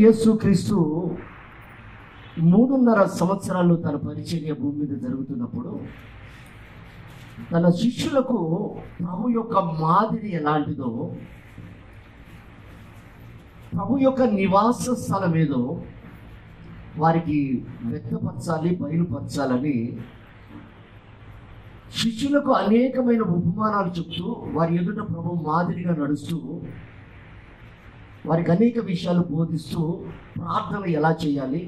యేసుక్రీస్తు 3.5 సంవత్సరాలు తన పరిచర్య భూమి మీద జరుగుతున్నప్పుడు తన శిష్యులకు ప్రభు యొక్క మాదిరి ఎలాంటిదో, ప్రభు యొక్క నివాస స్థలం ఏదో వారికి వ్యక్తపరచాలి, బయలుపరచాలని శిష్యులకు అనేకమైన ఉపమానాలు చెప్తూ వారి ఎదుట ప్రభు మాదిరిగా నడుస్తూ వారికి అనేక విషయాలు బోధిస్తూ ప్రార్థన ఎలా చేయాలి,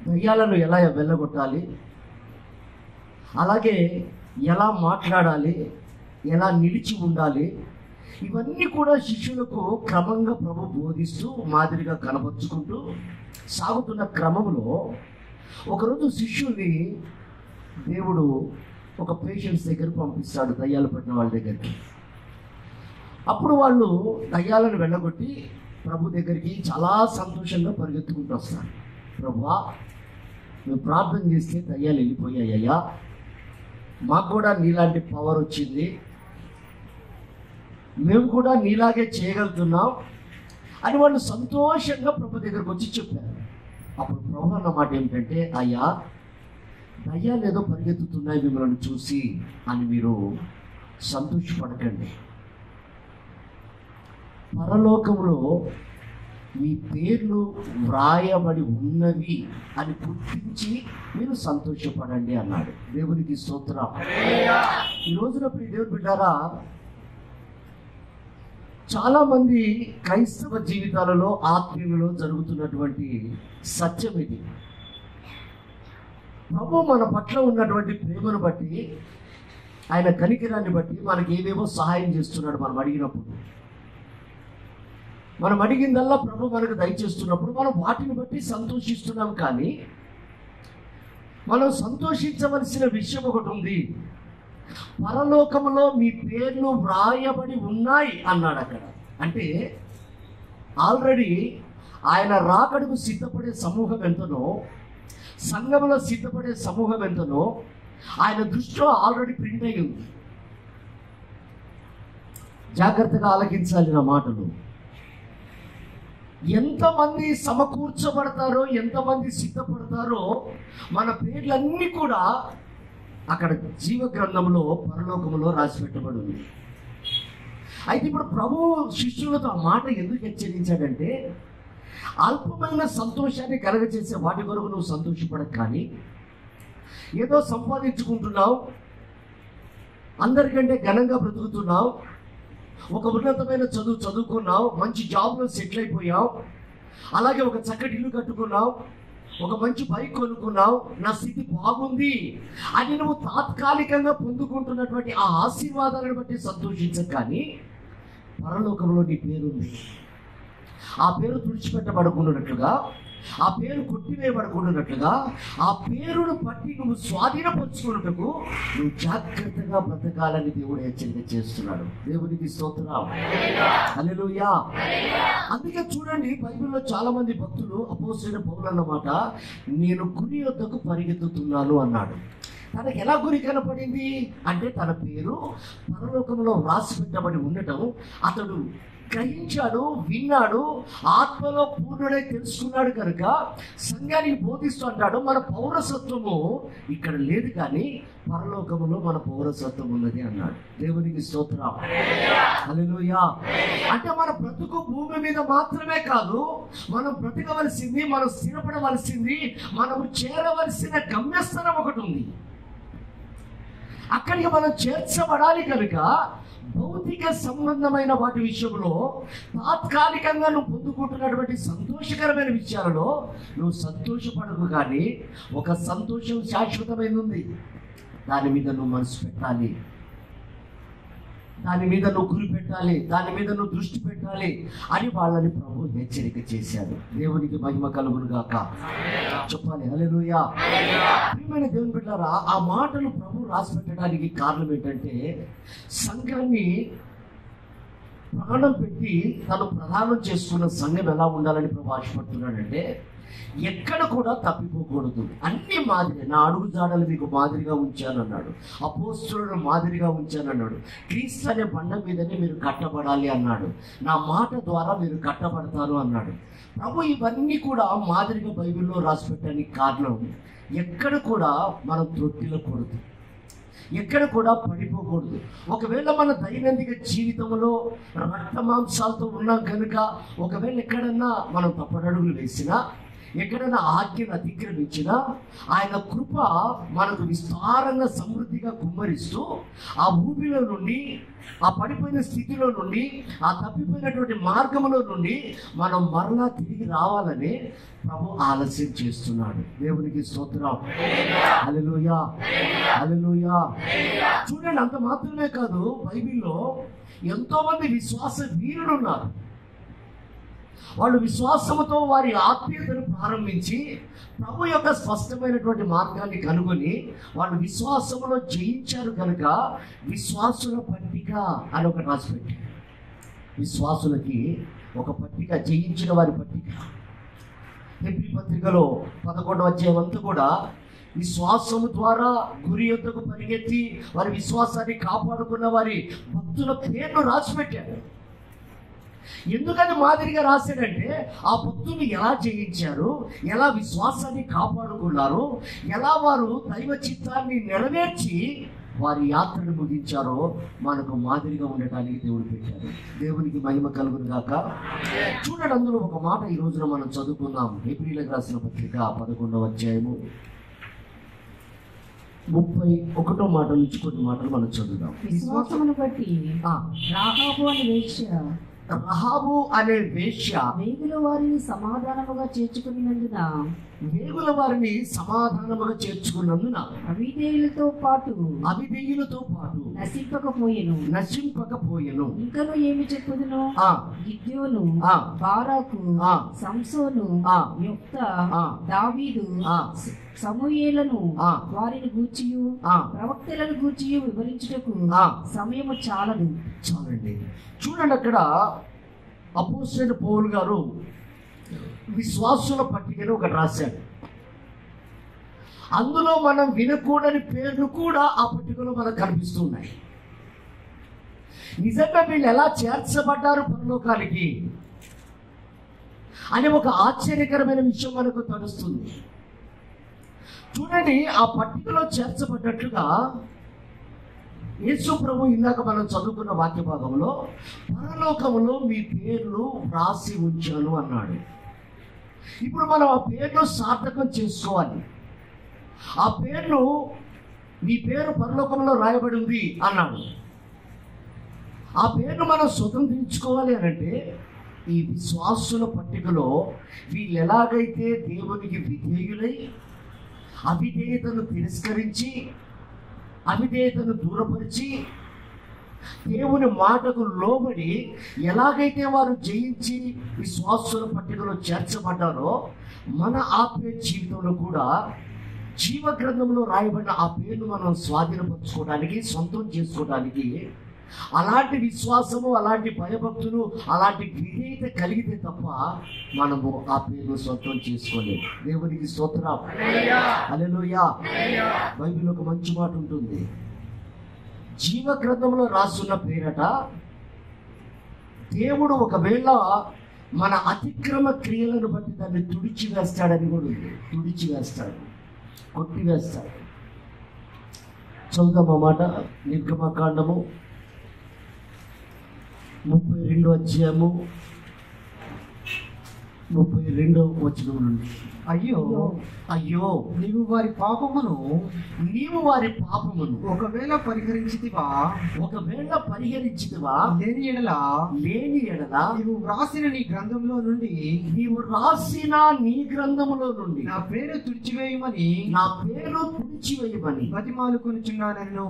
దయ్యాలను ఎలా వెళ్ళగొట్టాలి, అలాగే ఎలా మాట్లాడాలి, ఎలా నిలిచి ఉండాలి, ఇవన్నీ కూడా శిష్యులకు క్రమంగా ప్రభు బోధిస్తూ మాదిరిగా కనబరుచుకుంటూ సాగుతున్న క్రమంలో ఒకరోజు శిష్యుల్ని దేవుడు ఒక పేషెంట్స్ దగ్గర పంపిస్తాడు, దయ్యాలు పట్టిన వాళ్ళ దగ్గరికి. అప్పుడు వాళ్ళు దయ్యాలను వెళ్ళగొట్టి ప్రభు దగ్గరికి చాలా సంతోషంగా పరిగెత్తుకుంటూ వస్తారు. ప్రభువా, మేము ప్రార్థన చేస్తే దయ్యాలు వెళ్ళిపోయాయ్యా, మాకు కూడా నీలాంటి పవర్ వచ్చింది, మేము కూడా నీలాగే చేయగలుగుతున్నాం అని వాళ్ళు సంతోషంగా ప్రభు దగ్గరకు వచ్చి చెప్పారు. అప్పుడు ప్రభు అన్న మాట ఏమిటంటే, అయ్యా దయ్యాలు ఏదో పరిగెత్తుతున్నాయి మిమ్మల్ని చూసి అని మీరు సంతోషపడకండి. పరలోకంలో మీ పేర్లు వ్రాయబడి ఉన్నవి అని గుర్తించి మీరు సంతోషపడండి అన్నాడు. దేవునికి స్తోత్రం. ఈ రోజున దేవుని బిడ్డారా, చాలామంది క్రైస్తవ జీవితాలలో ఆత్మీయులలో జరుగుతున్నటువంటి సత్యం ఇది. ప్రభు మన పట్ల ఉన్నటువంటి ప్రేమను బట్టి, ఆయన కనికరాన్ని బట్టి మనకి ఏవేవో సహాయం చేస్తున్నాడు. మనం అడిగినప్పుడు, మనం అడిగిందల్లా ప్రభు మనకు దయచేస్తున్నప్పుడు మనం వాటిని బట్టి సంతోషిస్తున్నాం. కానీ మనం సంతోషించవలసిన విషయం ఒకటి ఉంది. పరలోకములో మీ పేర్లు వ్రాయబడి ఉన్నాయి అన్నాడు అక్కడ. అంటే ఆల్రెడీ ఆయన రాకడకు సిద్ధపడే సమూహం ఎంతనో, సంఘంలో సిద్ధపడే సమూహం ఎంతనో ఆయన దృష్టిలో ఆల్రెడీ ప్రింట్ అయి ఉంది. జాగ్రత్తగా ఆలకించాలి నా మాటలు. ఎంతమంది సమకూర్చబడతారో, ఎంతమంది సిద్ధపడతారో మన పేర్లన్నీ కూడా అక్కడ జీవ గ్రంథంలో పరలోకంలో రాసి పెట్టబడి ఉంది. అయితే ఇప్పుడు ప్రభు శిష్యులతో ఆ మాట ఎందుకు హెచ్చరించాడంటే, అల్పమైన సంతోషాన్ని కలగజేసే వాటి కొరకు నువ్వు సంతోషపడక, కానీ ఏదో సంపాదించుకుంటున్నావు, అందరికంటే ఘనంగా బ్రతుకుతున్నావు, ఒక ఉన్నతమైన చదువు చదువుకున్నావు, మంచి జాబ్లో సెటిల్ అయిపోయావు, అలాగే ఒక చక్కటి ఇల్లు కట్టుకున్నావు, ఒక మంచి బైక్ కొనుక్కున్నావు, నా స్థితి బాగుంది అని నువ్వు తాత్కాలికంగా పొందుకుంటున్నటువంటి ఆ ఆశీర్వాదాలను బట్టి సంతోషించక, కానీ పరలోకంలో నీ పేరుంది. ఆ పేరు తుడిచిపెట్టబడకుండానట్లుగా, ఆ పేరు కొట్టివేయబడకుండానట్లుగా, ఆ పేరును బట్టి నువ్వు స్వాధీనపరుచుకున్నట్టుకు నువ్వు జాగ్రత్తగా బ్రతకాలని దేవుడు హెచ్చరిక చేస్తున్నాడు. దేవునికి స్తోత్రం. హల్లెలూయా. అందుకే చూడండి, బైబిల్లో చాలా మంది భక్తులు, అపోస్తలుడైన పౌలు అన్నమాట, నేను గురి వద్దకు పరిగెత్తుతున్నాను అన్నాడు. తనకు ఎలా గురి కనపడింది అంటే, తన పేరు పరలోకంలో రాసి పెట్టబడి ఉండటం అతడు గ్రహించాడు, విన్నాడు, ఆత్మలో పూర్ణుడై తెలుసుకున్నాడు. కనుక సంఘానికి బోధిస్తూ అంటాడు, మన పౌరసత్వము ఇక్కడ లేదు, కానీ పరలోకములో మన పౌరసత్వం ఉన్నది అన్నాడు. దేవునికి స్తోత్రం. హల్లెలూయా. అంటే మన బ్రతుకు భూమి మీద మాత్రమే కాదు, మనం బ్రతకవలసింది, మనం స్థిరపడవలసింది, మనము చేరవలసిన గమ్యస్థానం ఒకటి ఉంది. అక్కడికి మనం చేర్చబడాలి. కనుక భౌతిక సంబంధమైన వాటి విషయంలో, తాత్కాలికంగా నువ్వు పొందుకుంటున్నటువంటి సంతోషకరమైన విషయాలలో నువ్వు సంతోషపడకు, కానీ ఒక సంతోషం శాశ్వతమైనది ఉంది. దాని మీద నువ్వు మనసు పెట్టాలి, దాని మీద నువ్వు గురి పెట్టాలి, దాని మీద నువ్వు దృష్టి పెట్టాలి అని వాళ్ళని ప్రభు హెచ్చరిక చేశాడు. దేవునికి మహిమ కలుగును గాక. చెప్పాలి హల్లెలూయా. ప్రియమైన దేవుని బిడ్డలారా, ఆ మాటలు ప్రభు రాసి పెట్టడానికి కారణం ఏంటంటే, సంఘాన్ని ప్రాణం పెట్టి తను ప్రదానం చేసుకున్న సంఘం ఎలా ఉండాలని ప్రభు ఆశపడుతున్నాడంటే, ఎక్కడ కూడా తప్పిపోకూడదు. అన్ని మాదిరి, నా అడుగు జాడలు మీకు మాదిరిగా ఉంచానన్నాడు. అపోస్తలులను మాదిరిగా ఉంచానన్నాడు. క్రీస్తు అనే బండ మీదనే మీరు కట్టబడాలి అన్నాడు. నా మాట ద్వారా మీరు కట్టబడతారు అన్నాడు. ప్రభు ఇవన్నీ కూడా మాదిరిగా బైబిల్లో రాసి పెట్టడానికి కారణం, ఎక్కడ కూడా మనం త్రొట్టిల్లకూడదు, ఎక్కడ కూడా పడిపోకూడదు. ఒకవేళ మన దైనందిక జీవితంలో రక్త మాంసాలతో ఉన్నాం కనుక ఒకవేళ ఎక్కడన్నా మనం తప్పటడుగులు వేసినా, ఎక్కడైనా ఆజ్ఞను అతిక్రమించినా, ఆయన కృప మనకు విస్తారంగా సమృద్ధిగా కుమ్మరిస్తూ ఆ ఊపిలో నుండి, ఆ పడిపోయిన స్థితిలో నుండి, ఆ తప్పిపోయినటువంటి మార్గంలో నుండి మనం మరలా తిరిగి రావాలని ప్రభు ఆలస్యం చేస్తున్నాడు. దేవునికి స్తోత్రం. హల్లెలూయా, హల్లెలూయా. చూడండి, అంత మాత్రమే కాదు, బైబిల్లో ఎంతో మంది విశ్వాస వీరులు ఉన్నారు. వాళ్ళు విశ్వాసముతో వారి ఆత్మీయతను ప్రారంభించి ప్రభు యొక్క స్పష్టమైనటువంటి మార్గాన్ని కనుగొని వాళ్ళు విశ్వాసములో జయించారు కనుక విశ్వాసుల పట్టిక అని ఒకటి రాసి పెట్టారు. విశ్వాసులకి ఒక పట్టిక, జయించిన వారి పట్టిక. హెబ్రీ పత్రికలో 11వ అధ్యాయం అంతా కూడా విశ్వాసము ద్వారా గురి యొద్దకు పరిగెత్తి వారి విశ్వాసాన్ని కాపాడుకున్న వారి భక్తుల పేర్లు రాసి పెట్టారు. ఎందుకని మాదిరిగా రాశాడంటే, ఆ భక్తులు ఎలా జయించారు, ఎలా విశ్వాసాన్ని కాపాడుకున్నారు, ఎలా వారు దైవ చిత్తాన్ని నెరవేర్చి వారి యాత్రను ముగించారో మనకు మాదిరిగా ఉండటానికి దేవుడు పెట్టారు. దేవునికి మహిమ కలుగును గాక. చూడండి, అందులో ఒక మాట ఈ రోజున మనం చదువుకుందాం. హెబ్రీయులకు రాసిన పత్రిక 11వ అధ్యాయము 31వ మాట నుంచి కొన్ని మాటలు మనం చదువుదాం. విశ్వాసమును బట్టి రహాబు అనే వేశ్య వేగుల వారిని సమాధానముగా చేర్చుకున్నందున అవిధేయులతో పాటు నశింపకపోయెను. ఇంకను ఏమి చెప్పుదును? గిద్యోను, బారాకు, సంసోను, యొఫ్తా, దావీదు, సమూయేలను వారిని గూర్చియు ప్రవక్తలను గూర్చియు వివరించుటకు సమయము చాలదు. చాలండి. చూడండి, అక్కడ అపోస్తలుడైన పౌలు గారు విశ్వాసుల పట్టికను ఒకటి రాశాడు. అందులో మనం వినకూడని పేర్లు కూడా ఆ పట్టికలో మనకు కనిపిస్తున్నాయి. నిజంగా వీళ్ళు ఎలా చేర్చబడ్డారు పరలోకానికి అనే ఒక ఆశ్చర్యకరమైన విషయం మనకు తెలుస్తుంది. చూడండి, ఆ పట్టికలో చేర్చబడ్డట్లుగా యేసు ప్రభు ఇందాక మనం చదువుకున్న వాక్య భాగంలో పరలోకములో మీ పేర్లు రాసి ఉంచాను అన్నాడు. ఇప్పుడు మనం ఆ పేర్లు సార్థకం చేసుకోవాలి. ఆ పేర్లు, నీ పేరు పరలోకంలో రాయబడి ఉంది అన్నాడు. ఆ పేర్లు మనం స్వతంత్రించుకోవాలి అనంటే ఈ విశ్వాసుల పట్టికలో వీళ్ళు ఎలాగైతే దేవునికి విధేయులై అవిధేయతను తిరస్కరించి అవిధేయతను దూరపరిచి దేవుని మాటకు లోబడి ఎలాగైతే వారు జయించి విశ్వాసుల పట్టికలో చేర్చబడ్డారో మన ఆత్మీయ జీవితంలో కూడా జీవ గ్రంథంలో రాయబడిన ఆ పేరును మనం స్వాధీనపరచుకోవడానికి, సొంతం చేసుకోవడానికి అలాంటి విశ్వాసము, అలాంటి భయభక్తులు, అలాంటి విధేయత కలిగితే తప్ప మనము ఆ పేరును సొంతం చేసుకోలేము. దేవునికి స్తోత్రం. హల్లెలూయా. బైబిల్లో ఒక మంచి మాట ఉంటుంది. జీవ గ్రంథంలో రాస్తున్న పేరట దేవుడు ఒకవేళ మన అతిక్రమ క్రియలను బట్టి దాన్ని తుడిచివేస్తాడని కూడా ఉంది. తుడిచివేస్తాడు, కొట్టివేస్తాడు. చదువుదాం ఆ మాట. నిర్గమకాండము 32వ అధ్యాయము 32వ వచనం నుండి. అయ్యో అయ్యో, నీవు వారి పాపమును ఒకవేళ పరిహరించితివా లేని ఎడల నీవు వ్రాసిన నీ గ్రంథంలో నుండి నా పేరు తుడిచివేయమని బతిమాలుకొనుచున్నానెను.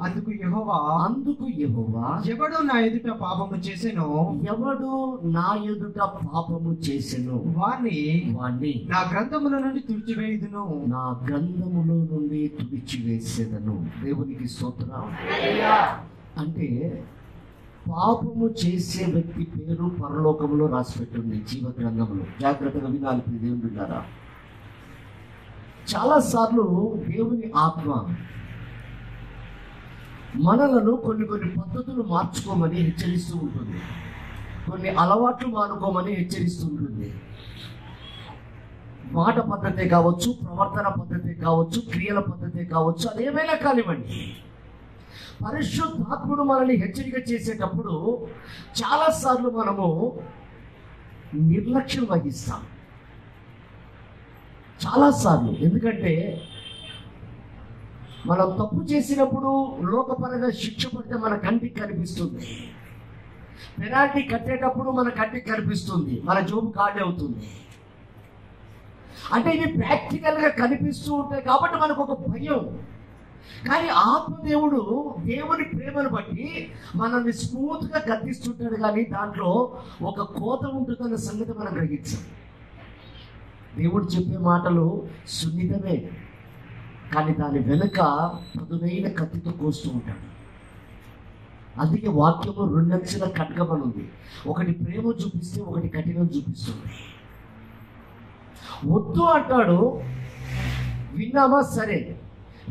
అందుకు యెహోవా ఎవడు నా ఎదుట పాపము చేసెను వాణ్ణి నా గ్రంథములో నుండి తుడిచివేసేదను. దేవునికి స్తోత్రం. అంటే పాపము చేసే వ్యక్తి పేరు పరలోకంలో రాసిపెట్టింది జీవ గ్రంథంలో. జాగ్రత్తగా వినాలి దేవుని బిడ్డలారా. చాలాసార్లు దేవుని ఆత్మ మనలను కొన్ని పద్ధతులు మార్చుకోమని హెచ్చరిస్తూ ఉంటుంది, కొన్ని అలవాట్లు మానుకోమని హెచ్చరిస్తూ ఉంటుంది. మాట పద్ధతే కావచ్చు, ప్రవర్తన పద్ధతే కావచ్చు, క్రియల పద్ధతే కావచ్చు, అదేమైనా కానివ్వండి. పరిశుద్ధాత్ముడు మనల్ని హెచ్చరిక చేసేటప్పుడు చాలాసార్లు మనము నిర్లక్ష్యం వహిస్తాం. చాలాసార్లు ఎందుకంటే మనం తప్పు చేసినప్పుడు లోకపరంగా శిక్ష పడితే మన కంటికి కనిపిస్తుంది, పెనాల్టీ కట్టేటప్పుడు మన కంటికి కనిపిస్తుంది, మన జోబు ఖాళీ అవుతుంది. అంటే ఇవి ప్రాక్టికల్గా కనిపిస్తూ ఉంటాయి కాబట్టి మనకు ఒక భయం. కానీ ఆత్మదేవుడు దేవుని ప్రేమను బట్టి మనల్ని స్మూత్గా గద్దిస్తుంటాడు, కానీ దాంట్లో ఒక కోత ఉంటుందన్న సంగతి మనం గ్రహించాం. దేవుడు చెప్పే మాటలు సున్నితమే, కానీ దాని వెనుక పదునైన కత్తితో కోస్తూ ఉంటాడు. అందుకే వాక్యము రెండంచెల ఖడ్గమని ఉంది. ఒకటి ప్రేమ చూపిస్తే ఒకటి కఠినం చూపిస్తుంది. వద్దు అంటాడు, విన్నామా సరే.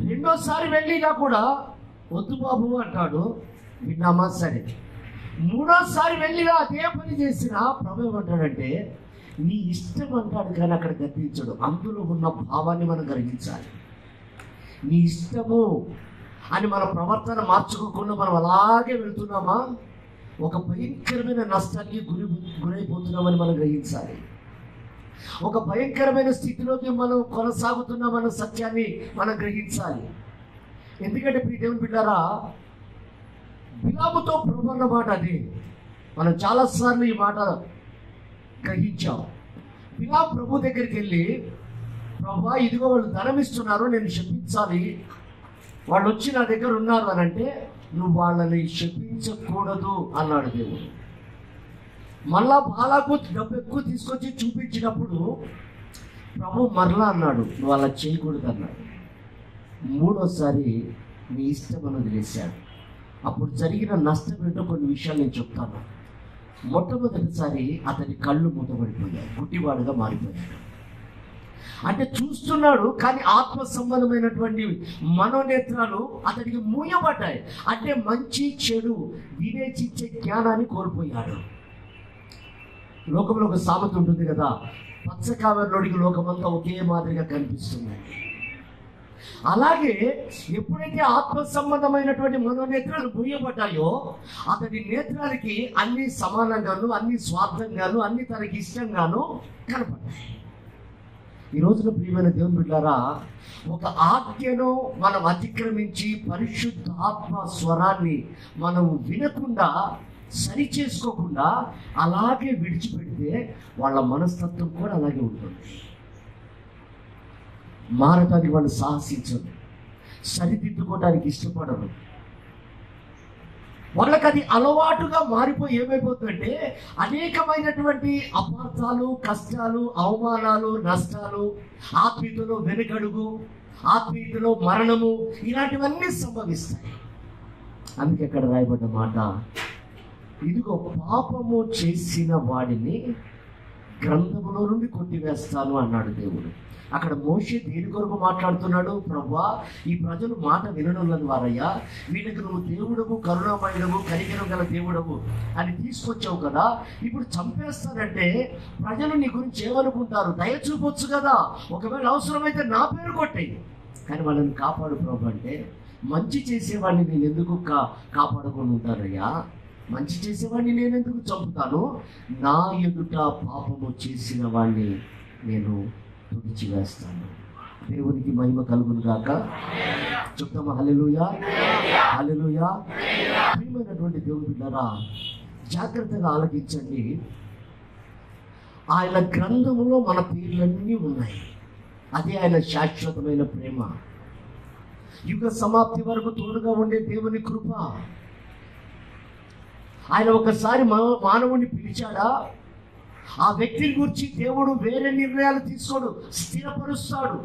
రెండోసారి వెళ్ళినా కూడా వద్దు బాబు అంటాడు, విన్నామా సరే. మూడోసారి వెళ్ళినా అదే పని చేసినా ప్రభు ఏమంటాడంటే నీ ఇష్టం అంటాడు, కానీ అక్కడ గద్దించడు. అందులో ఉన్న భావాన్ని మనం గ్రహించాలి. నీ ఇష్టము అని మన ప్రవర్తన మార్చుకోకుండా మనం అలాగే వెళ్తున్నామా, ఒక భయంకరమైన నష్టానికి గురైపోతున్నామని మనం గ్రహించాలి. ఒక భయంకరమైన స్థితిలోకి మనం కొనసాగుతున్నామన్న సత్యాన్ని మనం గ్రహించాలి. ఎందుకంటే దేవుని బిడ్డారా, బిలాముతో ప్రభు అన్న మాట అదే. మనం చాలాసార్లు ఈ మాట గ్రహించాం. బిలాము ప్రభు దగ్గరికి వెళ్ళి, ప్రభా ఇదిగో వాళ్ళు ధనం ఇస్తున్నారు, నేను శపించాలి, వాళ్ళు వచ్చి నా దగ్గర ఉన్నారు అని అంటే నువ్వు వాళ్ళని శపించకూడదు అన్నాడు దేవుడు. మళ్ళా బాలాకు డబ్బు ఎక్కువ తీసుకొచ్చి చూపించినప్పుడు ప్రభు మరలా అన్నాడు నువ్వు అలా చేయకూడదు అన్నాడు. మూడోసారి మీ ఇష్టం అని వదిలేశాడు. అప్పుడు జరిగిన నష్టం ఏంటో కొన్ని విషయాలు నేను చెప్తాను. మొట్టమొదటిసారి అతని కళ్ళు మూతపడిపోయాయి, గుడ్డివాడుగా మారిపోయాడు. అంటే చూస్తున్నాడు కానీ ఆత్మ సంబంధమైనటువంటి మనోనేత్రాలు అతనికి మూయబడ్డాయి. అంటే మంచి చెడు వివేచించే జ్ఞానాన్ని కోల్పోయాడు. లోకంలో ఒక సామెత ఉంటుంది కదా, పచ్చ కామెర్లోడికి లోకమంతా ఒకే మాదిరిగా కనిపిస్తుంది. అలాగే ఎప్పుడైతే ఆత్మ సంబంధమైనటువంటి మనోనేత్రాలు మూయబడ్డాయో అతని నేత్రాలకి అన్ని సమానంగాను, అన్ని స్వార్థంగాను, అన్ని తనకి ఇష్టంగాను కనపడ్డాయి. ఈ రోజున ప్రియమైన దేవుని బిడ్డారా, ఒక ఆజ్ఞను మనం అతిక్రమించి పరిశుద్ధ ఆత్మ స్వరాన్ని మనం వినకుండా సరి చేసుకోకుండా అలాగే విడిచిపెడితే వాళ్ళ మనస్తత్వం కూడా అలాగే ఉంటుంది. మారటానికి వాళ్ళు సాహసించరు, సరిదిద్దుకోవడానికి ఇష్టపడరు. వాళ్ళకి అది అలవాటుగా మారిపోయి ఏమైపోతుందంటే అనేకమైనటువంటి అపార్థాలు, కష్టాలు, అవమానాలు, నష్టాలు, ఆత్మీయతలో వెనుకడుగు, ఆత్మీయతలో మరణము, ఇలాంటివన్నీ సంభవిస్తాయి. అందుకే అక్కడ రాయబడ్డ మాట, ఇదిగో పాపము చేసిన వాడిని గ్రంథములో నుండి కొట్టివేస్తాను అన్నాడు దేవుడు. అక్కడ మోషే దేని కొరకు మాట్లాడుతున్నాడు? ప్రభువా, ఈ ప్రజలు మాట విననులని వారయ్యా, వీళ్ళకి నువ్వు దేవుడవు, కరుణామయుడవు, కనికరం గల దేవుడవు అని తీసుకొచ్చావు కదా, ఇప్పుడు చంపేస్తానంటే ప్రజలు నీ గురించి ఏమనుకుంటారు? దయ చూపొచ్చు కదా, ఒకవేళ అవసరమైతే నా పేరు కొట్టాయి, కానీ వాళ్ళని కాపాడు ప్రభు అంటే, మంచి చేసేవాడిని నేను ఎందుకు కాపాడుకొని ఉంటానయ్యా? మంచి చేసేవాడిని నేను ఎందుకు చంపుతాను? నా ఎదుట పాపము చేసిన వాడిని నేను తుడిచివేస్తాను. దేవునికి మహిమ కలుగును గాక. చెప్తామా హల్లెలూయా, హల్లెలూయా. ప్రియమైనటువంటి దేవుని బిడ్డలారా, జాగ్రత్తగా ఆలకించండి. ఆయన గ్రంథములో మన పేర్లన్నీ ఉన్నాయి. అదే ఆయన శాశ్వతమైన ప్రేమ, యుగ సమాప్తి వరకు తోడుగా ఉండే దేవుని కృప. ఆయన ఒకసారి మానవుడిని పిలిచాడా, ఆ వ్యక్తిని గురించి దేవుడు వేరే నిర్ణయాలు తీసుకోడు, స్థిరపరుస్తాడు.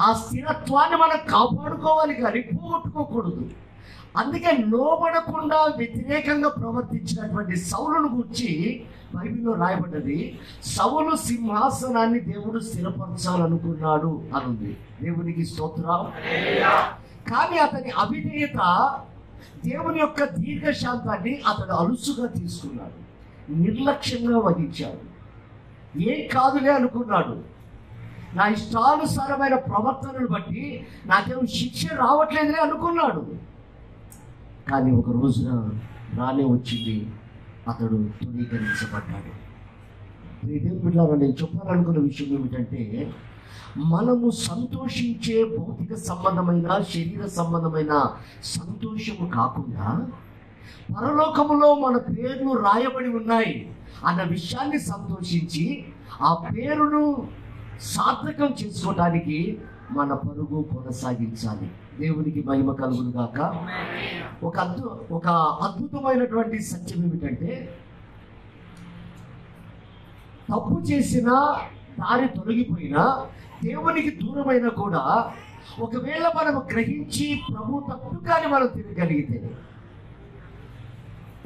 ఆ స్థిరత్వాన్ని మనం కాపాడుకోవాలి కానీ పోగొట్టుకోకూడదు. అందుకే లోబడకుండా వ్యతిరేకంగా ప్రవర్తించినటువంటి సౌలును గురించి బైబిల్లో రాయబడ్డది. సౌలు సింహాసనాన్ని దేవుడు స్థిరపరచాలనుకున్నాడు అనుంది. దేవునికి స్తోత్రం. కానీ అతని అవిధేయత దేవుని యొక్క దీర్ఘశాంతాన్ని అతడు అలుసుగా తీసుకున్నాడు, నిర్లక్ష్యంగా వహించాడు. ఏం కాదులే అనుకున్నాడు. నా ఇష్టానుసారమైన ప్రవర్తనను బట్టి నాకేమో శిక్ష రావట్లేదులే అనుకున్నాడు. కానీ ఒక రోజున రానే వచ్చింది, అతడు తృణీకరించబడ్డాడు. దేవుని బిడ్డలారా, నేను చెప్పాలనుకున్న విషయం ఏమిటంటే, మనము సంతోషించే భౌతిక సంబంధమైన శరీర సంబంధమైన సంతోషము కాకుండా పరలోకములో మన పేర్లు రాయబడి ఉన్నాయి అన్న విషయాన్ని సంతోషించి ఆ పేరును సార్థకం చేసుకోవడానికి మన పరుగు కొనసాగించాలి. దేవునికి మహిమ కలుగును గాక. ఒక అద్భుతమైనటువంటి సత్యం ఏమిటంటే, తప్పు చేసిన దారి తొలగిపోయినా దేవునికి దూరమైనా కూడా ఒకవేళ మనం గ్రహించి ప్రభు తప్పుగానే మనం తిరగలిగితే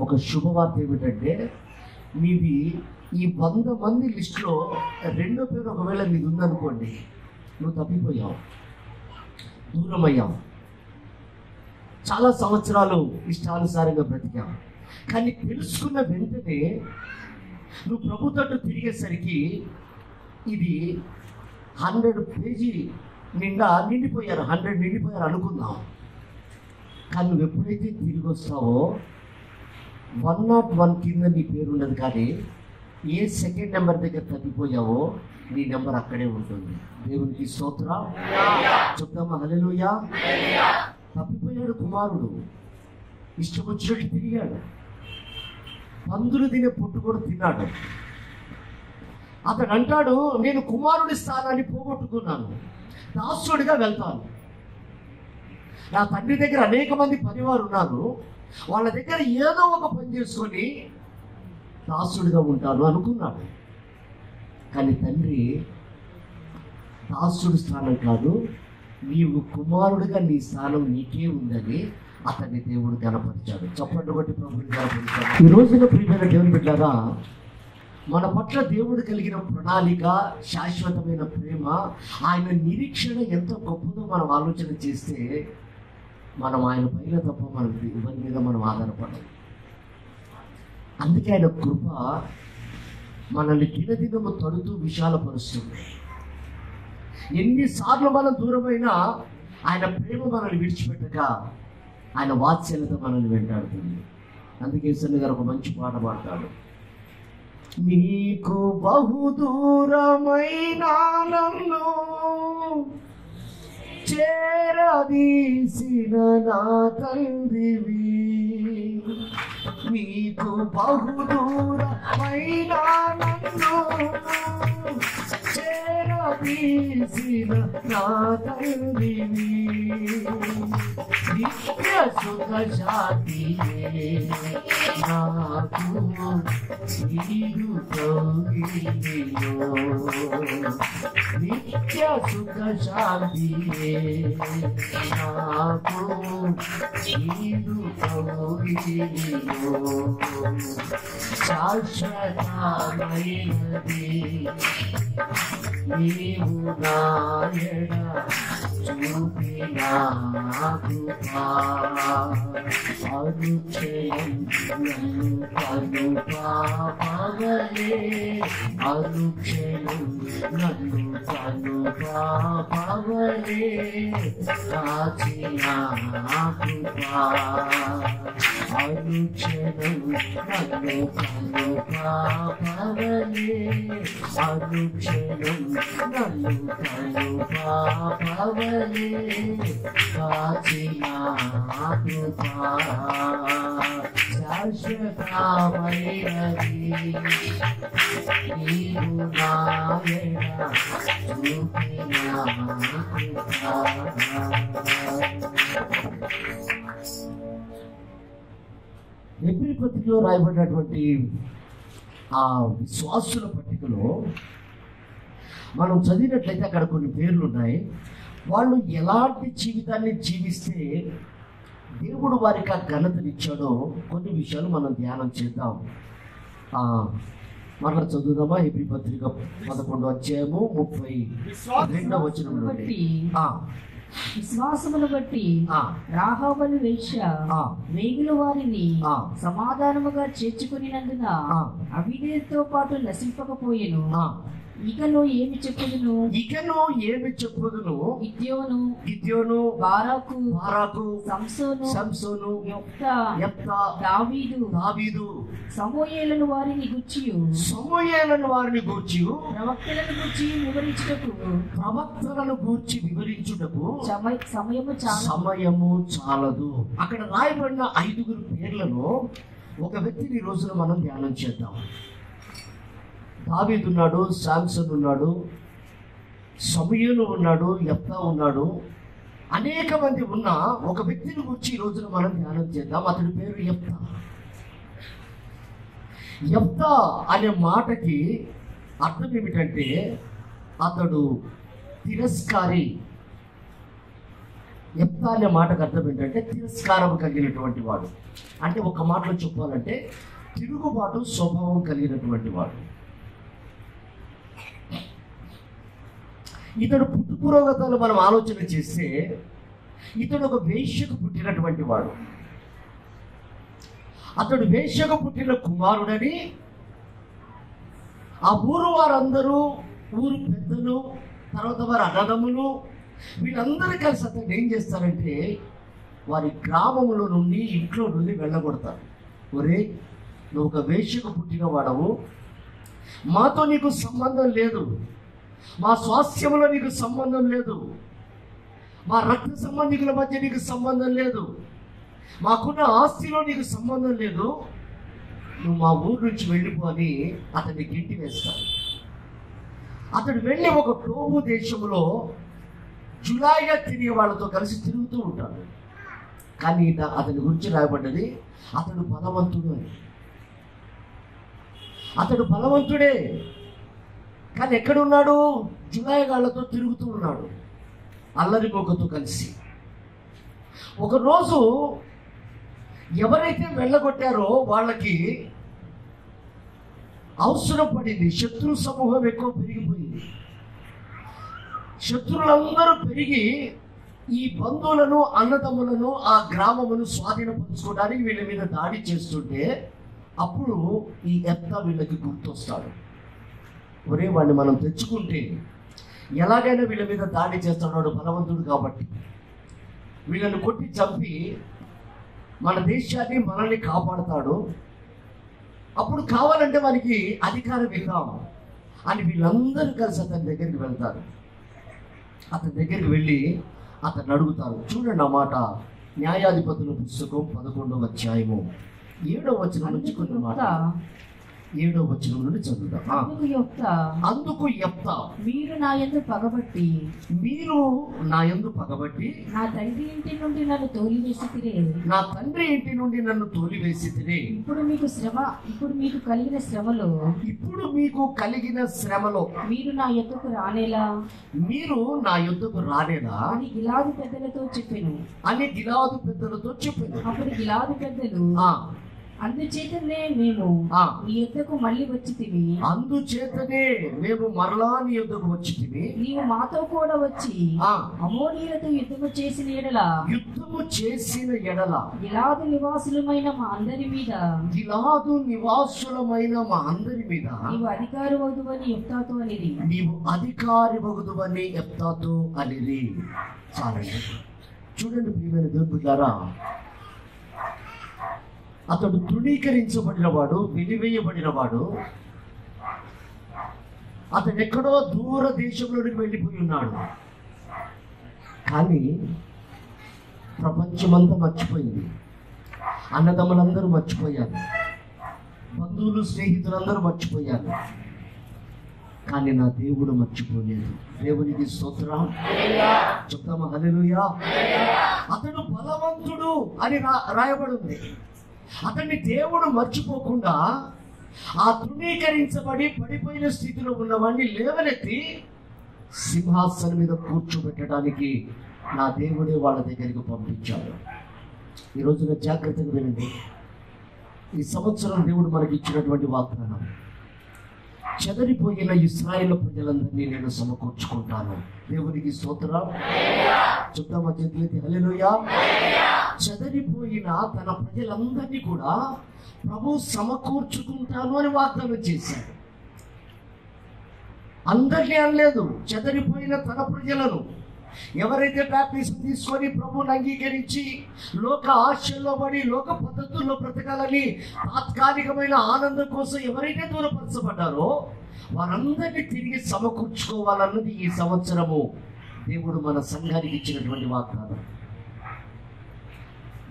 ఒక శుభవార్త ఏమిటంటే, నీది ఈ 100 మంది లిస్టులో రెండో పేరు ఒకవేళ నీది ఉందనుకోండి, నువ్వు తప్పిపోయావు, దూరమయ్యావు, చాలా సంవత్సరాలు ఇష్టానుసారంగా బ్రతికావు. కానీ తెలుసుకున్న వెంటనే నువ్వు ప్రభు తట్టు తిరిగేసరికి ఇది 100 పేజీ నిండా నిండిపోయారు, 100 నిండిపోయారు అనుకుందాం. కానీ నువ్వు ఎప్పుడైతే తిరిగి వస్తావో 101 కింద నీ పేరు ఉండదు. కానీ ఏ సెకండ్ నెంబర్ దగ్గర తప్పిపోయావో నీ నెంబర్ అక్కడే ఉంటుంది. దేవునికి స్తోత్రం చెప్తామా? హల్లెలూయా. తప్పిపోయాడు కుమారుడు, ఇష్టం వచ్చినట్టు తిరిగాడు, పందులు తినే పొట్టు కూడా తిన్నాడు. అతడు అంటాడు, నేను కుమారుడి స్థానాన్ని పోగొట్టుకున్నాను, దాసుడిగా వెళ్తాను. నా తండ్రి దగ్గర అనేక మంది పనివారు ఉన్నారు, వాళ్ళ దగ్గర ఏదో ఒక పని చేసుకొని దాసుడిగా ఉంటాను అనుకున్నాడు. కానీ తండ్రి దాసుడి స్థానం కాదు, నీవు కుమారుడిగా నీ స్థానం నీకే ఉందని అతన్ని దేవుడు కనపరిచాడు. చప్పట్లు కొట్టి ప్రభువుని కనపరిచాడు. ఈ రోజున ప్రియమైన దేవుని బిడ్డలారా, మన పట్ల దేవుడు కలిగిన ప్రణాళిక, శాశ్వతమైన ప్రేమ, ఆయన నిరీక్షణ ఎంత గొప్పదో మనం ఆలోచన చేస్తే మనం ఆయన పైన తప్ప మన ఎవరి మీద మనం ఆధారపడం. అందుకే ఆయన కృప మనల్ని దినదినము తడుతూ విశాలపరుస్తుంది. ఎన్నిసార్లు మనం దూరమైనా ఆయన ప్రేమ మనల్ని విడిచిపెట్టక ఆయన వాత్సల్యత మనల్ని వెంటాడుతుంది. అందుకే సన్ని గారు ఒక మంచి పాట పాడతాడు. నీకు బహుదూరమైన నన్ను చేరదీసిన నా తండ్రివి, నీకు బహుదూరమైన నన్ను చేరదీసిన నా తండ్రివి, నిత్య సుఖ శాంతియే నాకు నీరు కౌగిలిలో, నిత్య సుఖ శాంతియే నాకు నీరు కౌగిలిలో, శాశ్వతమైనది నీవు నాయన చూపిన కృపా, అనుక్షయం నన్ను కనుపాపవలే, అనుక్షయం నన్ను కనుపాపవలే, కాచిన కృపా, అనుక్షయం నన్ను కనుపాపవలే, అనుక్షయం నన్ను కనుపాపవలే, కాచిన కృపా, శాశ్వతమైనది నీవు నాయన చూపిన కృపా. ఎబ్రీ పత్రికలో రాయబడినటువంటి ఆ విశ్వాసుల పట్టికలో మనం చదివినట్లయితే అక్కడ కొన్ని పేర్లు ఉన్నాయి. వాళ్ళు ఎలాంటి జీవితాన్ని జీవిస్తే దేవుడు వారికి ఆ ఘనతనిచ్చాడో కొన్ని విషయాలు మనం ధ్యానం చేద్దాం. మరలా చదువుదామా? హెబ్రీ పత్రిక 11వ అధ్యాయము 32వ వచనం నుండి. విశ్వాసమును బట్టి రాహాబను వేశ్య వేగుల వారిని సమాధానముగా చేర్చుకునినందున అవిధేయతతో పాటు నశింపకపోయెను. ఇకను ఏమి చెప్పుదును గిద్యోను బారాకు సంసోను యెఫ్తా దావీదు సమూయేలను వారిని గూర్చియు ప్రవక్తలను గూర్చి వివరించుటకు సమయము చాలదు. అక్కడ రాయబడిన 5 పేర్లను ఒక వ్యక్తిని ఈ రోజున మనం ధ్యానం చేద్దాం. దావీదు ఉన్నాడు, శాంసన్ ఉన్నాడు, సమూయేలు ఉన్నాడు, యెఫ్తా ఉన్నాడు, అనేక మంది ఉన్న ఒక వ్యక్తిని గురించి ఈ రోజున మనం ధ్యానం చేద్దాం. అతడి పేరు యెఫ్తా. యెఫ్తా అనే మాటకి అర్థం ఏమిటంటే అతడు తిరస్కారి. యెఫ్తా అనే మాటకు అర్థం ఏంటంటే తిరస్కారం కలిగినటువంటి వాడు. అంటే ఒక మాటలో చెప్పాలంటే తిరుగుబాటు స్వభావం కలిగినటువంటి వాడు. ఇతడు పుట్టుపురోగతాలు మనం ఆలోచన చేస్తే ఇతడు ఒక వేశ్యకు పుట్టినటువంటి వాడు. అతడు వేశ్యకు పుట్టిన కుమారుడని ఆ ఊరు వారందరూ, ఊరు పెద్దలు, తర్వాత వారి అన్నదమ్ములు వీళ్ళందరూ కలిసి అతను ఏం చేస్తారంటే వారి గ్రామంలో నుండి, ఇంట్లో నుండి వెళ్ళగొడతారు. ఒరే, నువ్వు ఒక వేశ్యకు పుట్టిన వాడవు, మాతో నీకు సంబంధం లేదు, మా స్వాస్థ్యంలో నీకు సంబంధం లేదు, మా రక్త సంబంధికుల మధ్య నీకు సంబంధం లేదు, మాకున్న ఆస్తిలో నీకు సంబంధం లేదు, నువ్వు మా ఊరు నుంచి వెళ్ళిపో అని అతన్ని గింటి వేస్తాడు. అతడు వెళ్ళి ఒక టోబు దేశంలో జులాయిగా తిరిగే వాళ్ళతో కలిసి తిరుగుతూ ఉంటాడు. కానీ అతని గురించి రాయబడ్డది అతడు బలవంతుడు అని. అతడు బలవంతుడే, కానీ ఎక్కడున్నాడు? జులాయిగాళ్లతో తిరుగుతూ ఉన్నాడు, అల్లరి మొగ్గతో కలిసి. ఒకరోజు ఎవరైతే వెళ్ళగొట్టారో వాళ్ళకి అవసరం పడింది. శత్రు సమూహం ఎక్కువ పెరిగిపోయింది. శత్రువులందరూ పెరిగి ఈ బంధువులను, అన్నదమ్ములను, ఆ గ్రామమును స్వాధీనపరుచుకోవడానికి వీళ్ళ మీద దాడి చేస్తుంటే అప్పుడు ఈ యెఫ్తా వీళ్ళకి గుర్తొస్తాడు. ఒరే, వాడిని మనం తెచ్చుకుంటే ఎలాగైనా వీళ్ళ మీద దాడి చేస్తున్నాడు, బలవంతుడు కాబట్టి వీళ్ళని కొట్టి చంపి మన దేశాన్ని, మనల్ని కాపాడుతాడు, అప్పుడు కావాలంటే వానికి అధికారం ఇద్దాం అని వీళ్ళందరూ కలిసి అతని దగ్గరికి వెళ్తారు. అతని దగ్గరికి వెళ్ళి అతన్ని అడుగుతారు. చూడండి ఆ మాట, న్యాయాధిపతుల పుస్తకం 11వ అధ్యాయము 7వ వచనం నుంచి కొన్ని మాట 7వ వచనం నుండి చదువుతాం. అందుకు యెఫ్తా, మీరు నా యందు పగబట్టి నా తండ్రి ఇంటి నుండి నన్ను తోలివేసితిరే. ఇప్పుడు మీకు కలిగిన శ్రమలో మీరు నా యొద్దకు రానేలా అని గిలాదు పెద్దలతో చెప్పెను. అప్పుడు గిలాదు పెద్దలు, అందుచేతనే మేము నీ యొద్దకు మళ్ళీ వచ్చితివి. నీవు మాతో కూడా వచ్చి అమోనీయులతో యుద్ధము చేసిన ఎడల గిలాదు నివాసులమైన మా అందరి మీద నీవు అధికారి వగుదువని యెఫ్తాతో అనేది. చాలండి. చూడండి ప్రియమైన దేవుని బిడ్డలారా, అతడు తృణీకరించబడినవాడు, వెలివేయబడినవాడు. అతడు ఎక్కడో దూర దేశంలోనికి వెళ్ళిపోయి ఉన్నాడు. కానీ ప్రపంచమంతా మర్చిపోయింది, అన్నదమ్ములందరూ మర్చిపోయారు, బంధువులు, స్నేహితులందరూ మర్చిపోయారు. కానీ నా దేవుడు మర్చిపోలేదు. దేవునికి స్తోత్రం చెప్తామా? హల్లెలూయా. అతడు బలవంతుడు అని రాయబడింది. అతన్ని దేవుడు మర్చిపోకుండా ఆ తృణీకరించబడి పడిపోయిన స్థితిలో ఉన్నవాడిని లేవనెత్తి సింహాసనం మీద కూర్చోబెట్టడానికి నా దేవుడే వాళ్ళ దగ్గరికి పంపించాడు. ఈ రోజున జాగ్రత్తగా వినండి. ఈ సంవత్సరం దేవుడు మనకి ఇచ్చినటువంటి వాగ్దానం, చెదరిపోయిన ఇశ్రాయేలు ప్రజలందరినీ నేను సమకూర్చుకుంటాను. దేవునికి స్తోత్రం. చెప్తామా చేతులెత్తి హల్లెలూయా. చెదరిపోయిన తన ప్రజలందరినీ కూడా ప్రభు సమకూర్చుకుంటాను అని వాగ్దానం చేశాడు. అందరినీ అనలేదు, చెదరిపోయిన తన ప్రజలను. ఎవరైతే బాప్టిజం తీసుకొని ప్రభువుని అంగీకరించి లోక ఆశల్లో పడి లోక పద్ధతుల్లో బ్రతకాలని తాత్కాలికమైన ఆనందం కోసం ఎవరైతే దూరపరచబడ్డారో వారందరినీ తిరిగి సమకూర్చుకోవాలన్నది ఈ సంవత్సరము దేవుడు మన సంఘానికి ఇచ్చినటువంటి వాగ్దానం.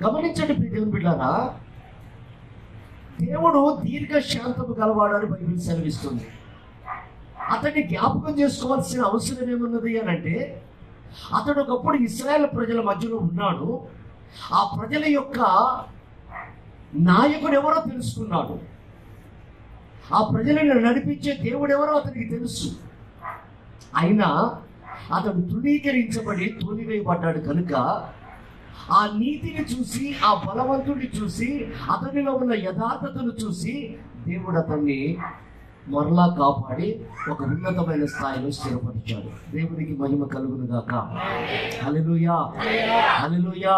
గమనించండి ప్రియ దేవుని బిడ్డలారా, దేవుడు దీర్ఘశాంతము గలవాడని బైబిల్ సెలవిస్తుంది. అతన్ని జ్ఞాపకం చేసుకోవాల్సిన అవసరం ఏమున్నది అని అంటే, అతడు ఒకప్పుడు ఇశ్రాయేల్ ప్రజల మధ్యలో ఉన్నాడు. ఆ ప్రజల యొక్క నాయకుడు ఎవరో తెలుసుకున్నాడు. ఆ ప్రజలను నడిపించే దేవుడు ఎవరో అతనికి తెలుసు. అయినా అతడు తృణీకరించబడి తోలివేయబడ్డాడు కనుక ఆ నీతిని చూసి, ఆ బలవంతుడిని చూసి, అతనిలో ఉన్న యథార్థతను చూసి దేవుడు అతన్ని మరలా కాపాడి ఒక ఉన్నతమైన స్థాయిలో స్థిరపరిచాడు. దేవునికి మహిమ కలుగును గాక. హల్లెలూయా, హల్లెలూయా.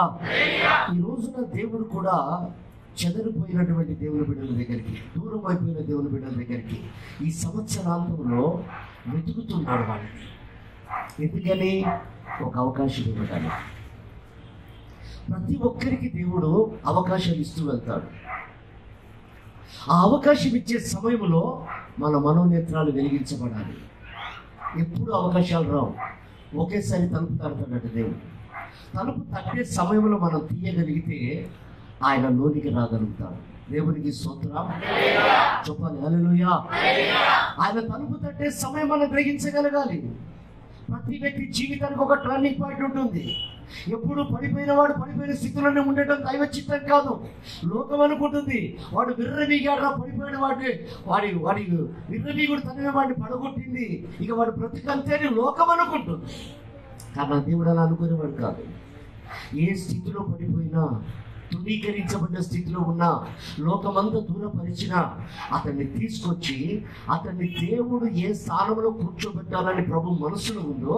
ఈ రోజున దేవుడు కూడా చెదరిపోయినటువంటి దేవుని బిడ్డల దగ్గరికి, దూరం అయిపోయిన దేవుని బిడ్డల దగ్గరికి ఈ సంవత్సరాంతంలో వెతుకుతున్నాడు వాళ్ళని. ఎందుకని? ఒక అవకాశం ఇవ్వడానికి. ప్రతి ఒక్కరికి దేవుడు అవకాశాలు ఇస్తూ వెళ్తాడు. ఆ అవకాశం ఇచ్చే సమయంలో మన మనోనేత్రాలు వెలిగించబడాలి. ఎప్పుడు అవకాశాలు రావు, ఒకేసారి తలుపు తడతాడట దేవుడు. తలుపు తట్టే సమయంలో మనం తీయగలిగితే ఆయన లోనికి రాగలుగుతాడు. దేవునికి స్తోత్రం చెప్పాలి. హల్లెలూయా. ఆయన తలుపు తట్టే సమయం మనం గ్రహించగలగాలి. ప్రతి వ్యక్తి జీవితానికి ఒక టర్నింగ్ పాయింట్ ఉంటుంది. ఎప్పుడు పడిపోయిన వాడు పడిపోయిన స్థితిలోనే ఉండటం దైవ చిత్తం కాదు. లోకం అనుకుంటుంది వాడు విర్రవీగాడు, పడిపోయిన వాడి విర్రవీగుడు తన వాడిని పడగొట్టింది, ఇక వాడు బ్రతికంతేని లోకం అనుకుంటుంది. కానీ దేవుడు అలా అనుకునేవాడు కాదు. ఏ స్థితిలో పడిపోయినా, తృణీకరించబడిన స్థితిలో ఉన్న, లోకమంతా దూరపరిచిన అతన్ని తీసుకొచ్చి అతన్ని దేవుడు ఏ స్థానంలో కూర్చోబెట్టాలని ప్రభు మనసులో ఉందో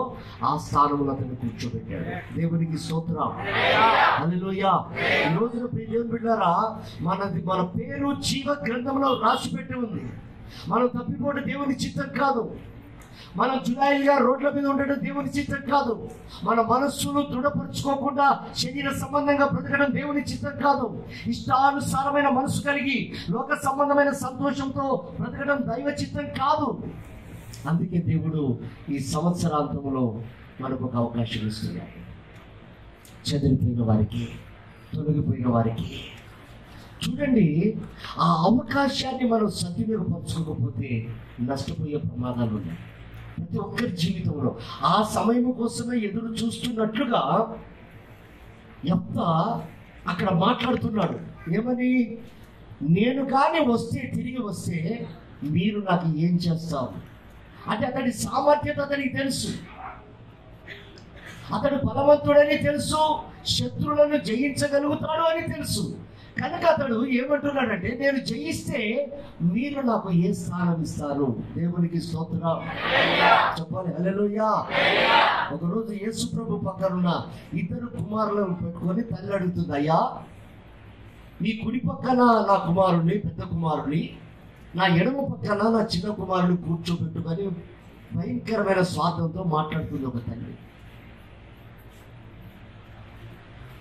ఆ స్థానంలో అతన్ని కూర్చోబెట్టాడు. దేవునికి స్తోత్రం. హల్లెలూయా. ఈ రోజున ప్రియ దేవుని బిడ్డలారా, మన పేరు జీవ గ్రంథంలో రాసి పెట్టి ఉంది. మనం తప్పిపోవడం దేవుని చిత్తం కాదు. మనం జులాయిగా రోడ్ల మీద ఉండడం దేవుని చిత్తం కాదు. మన మనస్సును దృఢపరుచుకోకుండా శరీర సంబంధంగా బ్రతకడం దేవుని చిత్తం కాదు. ఇష్టానుసారమైన మనసు కలిగి లోక సంబంధమైన సంతోషంతో బ్రతకడం దైవ చిత్తం కాదు. అందుకే దేవుడు ఈ సంవత్సరాంతంలో మనకు ఒక అవకాశం ఇస్తున్నాడు. చెదిరిపోయిన వారికి, తొలగిపోయిన వారికి. చూడండి, ఆ అవకాశాన్ని మనం సద్వినియోగపరచుకోకపోతే నష్టపోయే ప్రమాదాలు ఉన్నాయి ప్రతి ఒక్కరి జీవితంలో. ఆ సమయం కోసమే ఎదురు చూస్తున్నట్లుగా యెఫ్తా అక్కడ మాట్లాడుతున్నాడు. ఏమని? నేను కానీ వస్తే, తిరిగి వస్తే మీరు నాకు ఏం చేస్తారు అంటే, అతడి సామర్థ్యత అతనికి తెలుసు. అతడు బలవంతుడని తెలుసు, శత్రువులను జయించగలుగుతాడు అని తెలుసు. కనుక అతడు ఏమంటున్నాడంటే, నేను జయిస్తే మీరు నాకు ఏ స్థానం ఇస్తారు? దేవునికి స్తోత్రం చెప్పాలి. హల్లెలూయా. ఒకరోజు యేసు ప్రభు పక్కనున్న ఇద్దరు కుమారులను పెట్టుకొని తల్లి అడుగుతుంది, అయ్యా నీ కుడి పక్కన నా కుమారుని, పెద్ద కుమారుని, నా ఎడమ పక్కన నా చిన్న కుమారుని కూర్చోబెట్టుకొని భయంకరమైన స్వార్థంతో మాట్లాడుతుంది ఒక తల్లి.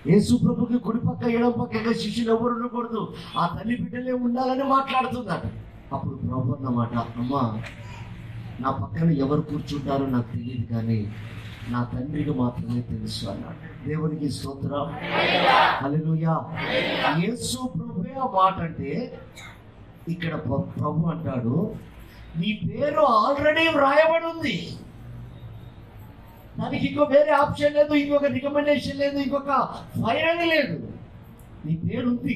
యేసు ప్రభుకి కుడి పక్క ఎడమ పక్కగా శిష్యులు ఎవరు ఉండకూడదు, ఆ తల్లి బిడ్డలే ఉండాలని మాట్లాడుతున్నాడు. అప్పుడు ప్రభు అన్నమాట, అమ్మా నా పక్కన ఎవరు కూర్చుంటారో నాకు తెలియదు, కానీ నా తండ్రికి మాత్రమే తెలుసు అన్నాడు. దేవునికి స్తోత్రం. హల్లెలూయా. యేసు ప్రభువే ఆ మాట అంటే, ఇక్కడ ప్రభు అంటాడు, నీ పేరు ఆల్రెడీ వ్రాయబడి ఉంది, దానికి ఇంకో వేరే ఆప్షన్ లేదు, ఇంకొక రికమెండేషన్ లేదు, ఇంకొక ఫైనల్ లేదు. నీ పేరు ఉంది,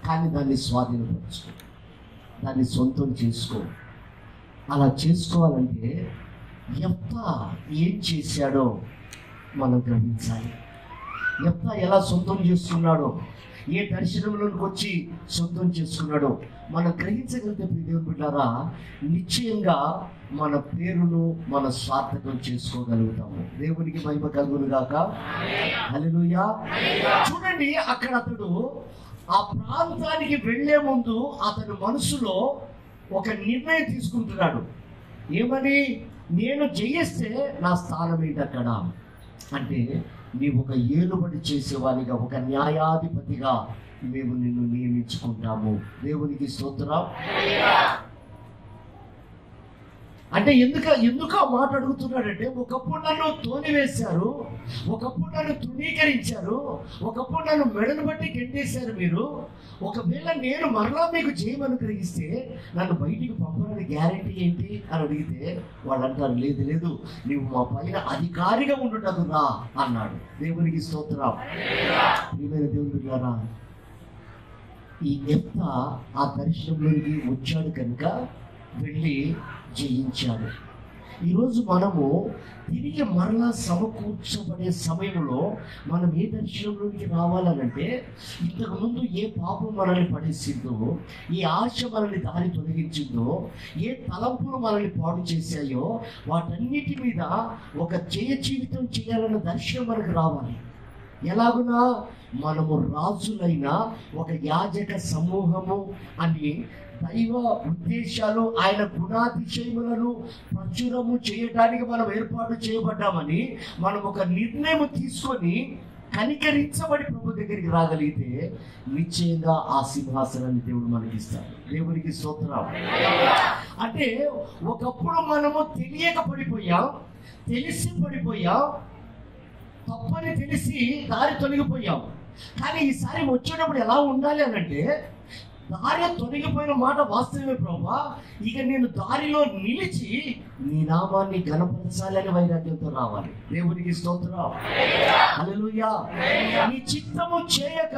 కానీ దాన్ని స్వాధీనపరచుకో, దాన్ని సొంతం చేసుకో. అలా యెఫ్తా ఎలా సొంతం చేసుకున్నాడో, ఏ దర్శనంలోకి వచ్చి సొంతం చేసుకున్నాడో మనం గ్రహించగలిగితే దేవుని బిడ్డారా, నిశ్చయంగా మన పేరును మన సార్థకం చేసుకోగలుగుతాము. దేవునికి మహిమ కలుగును గాక. హల్లెలూయా. చూడండి, అక్కడ అతడు ఆ ప్రాంతానికి వెళ్లే ముందు అతని మనసులో ఒక నిర్ణయం తీసుకుంటున్నాడు. ఏమని? నేను జయిస్తే నా స్థానం ఏంటి అక్కడ అంటే, నీవు ఒక ఏలుబడి చేసేవానిగా, ఒక న్యాయాధిపతిగా మేము నిన్ను నియమించుకుంటాము. దేవునికి స్తోత్రం. అంటే ఎందుకు ఆ మాట అడుగుతున్నాడంటే, ఒకప్పుడు నన్ను తోనివేశారు, ఒకప్పుడు నన్ను తృణీకరించారు, ఒకప్పుడు నన్ను మెడను బట్టి గెంటేశారు మీరు. ఒకవేళ నేను మరలా మీకు చేయమనుగ్రహిస్తే నన్ను బయటికి పంపడానికి గ్యారెంటీ ఏంటి అని అడిగితే వాళ్ళు అంటారు, లేదు లేదు, నీవు మా పైన అధికారిగా ఉండుటకు రా అన్నాడు. దేవునికి స్తోత్రం. ప్రియమైన దేవుని బిడ్డలారా, ఈ యెఫ్తా ఆ దర్శనంలోకి వచ్చాడు కనుక వెళ్ళి జయించాడు. ఈరోజు మనము తిరిగి మరలా సమకూర్చబడే సమయంలో మనం ఏ దర్శనంలోకి రావాలనంటే, ఇంతకుముందు ఏ పాపం మనల్ని పడేసిందో, ఏ ఆశ మనల్ని దారి తొలగించిందో, ఏ తలంపులు మనల్ని పాడు చేశాయో వాటన్నిటి మీద ఒక జయ జీవితం చేయాలన్న దర్శనం మనకు రావాలి. ఎలాగునా? మనము రాజులైన ఒక యాజక సమూహము అని దైవ ఉద్దేశాలు, ఆయన గుణాతిశయములను ప్రచురము చేయడానికి మనం ఏర్పాటు చేయబడ్డామని మనం ఒక నిర్ణయం తీసుకొని కనికరించబడి ప్రభు దగ్గరికి రాగలిగితే నిశ్చయంగా ఆ సింహాసనాన్ని దేవుడు మనకి ఇస్తాడు. దేవునికి స్తోత్రం. అంటే ఒకప్పుడు మనము తెలియక పడిపోయాం, తెలిసి పడిపోయాం, తప్పని తెలిసి దారి తొలగిపోయాం. కానీ ఈసారి వచ్చేటప్పుడు ఎలా ఉండాలి అనంటే, దారి తొలగిపోయిన మాట వాస్తవమే ప్రభా, ఇక నేను దారిలో నిలిచి నీ నామాన్ని ఘనపరచాలని వైరాగ్యంతో రావాలి. దేవునికి స్తోత్రం. హల్లెలూయా. నీ చిత్తము చేయక,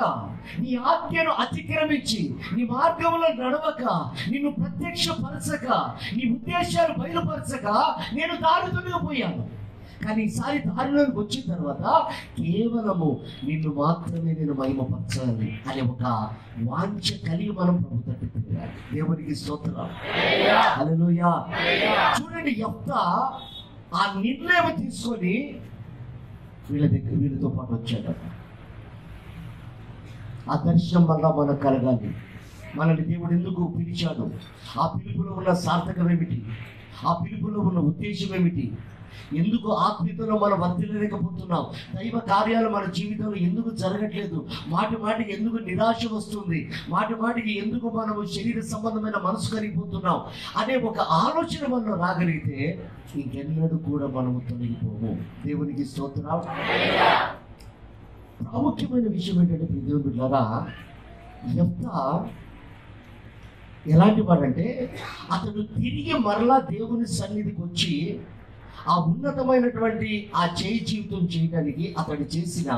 నీ ఆజ్ఞను అతిక్రమించి, నీ మార్గంలో నడవక, నిన్ను ప్రత్యక్షపరచక, నీ ఉద్దేశాలు బయలుపరచక నేను దారి తొలగిపోయాను. కానీ ఈసారి దారిలోకి వచ్చిన తర్వాత కేవలము నిన్ను మాత్రమే నేను మహిమపరచాలి అనే ఒక వాంఛ కలిగి మనం ప్రభు తట్టు తిరగాలి. దేవునికి స్తోత్రం. హల్లెలూయా. చూడండి, యెఫ్తా ఆ నిర్ణయం తీసుకొని వీళ్ళతో పాటు వచ్చాడు. ఆ దర్శనం వల్ల మనకు కలగాలి. మనల్ని దేవుడు ఎందుకు పిలిచాడు? ఆ పిలుపులో ఉన్న సార్థకం ఏమిటి? ఆ పిలుపులో ఉన్న ఉద్దేశం ఏమిటి? ఎందుకు ఆత్మీయతలో మనం వర్తిల్లలేకపోతున్నాం? దైవ కార్యాలు మన జీవితంలో ఎందుకు జరగట్లేదు? మాటి మాటికి ఎందుకు నిరాశ వస్తుంది? మాటి మాటికి ఎందుకు మనము శరీర సంబంధమైన మనసు కలిగిపోతున్నాం అనే ఒక ఆలోచన మనలో రాగలిగితే ఇంకెన్నడూ కూడా మనము తొలగిపోము. దేవునికి స్తోత్రం. ప్రాముఖ్యమైన విషయం ఏంటంటే, దేవుని బిడ్డలారా, యెఫ్తా ఎలాంటి వాడంటే, అతడు తిరిగి మరలా దేవుని సన్నిధికి వచ్చి ఆ ఉన్నతమైనటువంటి ఆ చేయి జీవితం చేయడానికి అతడు చేసిన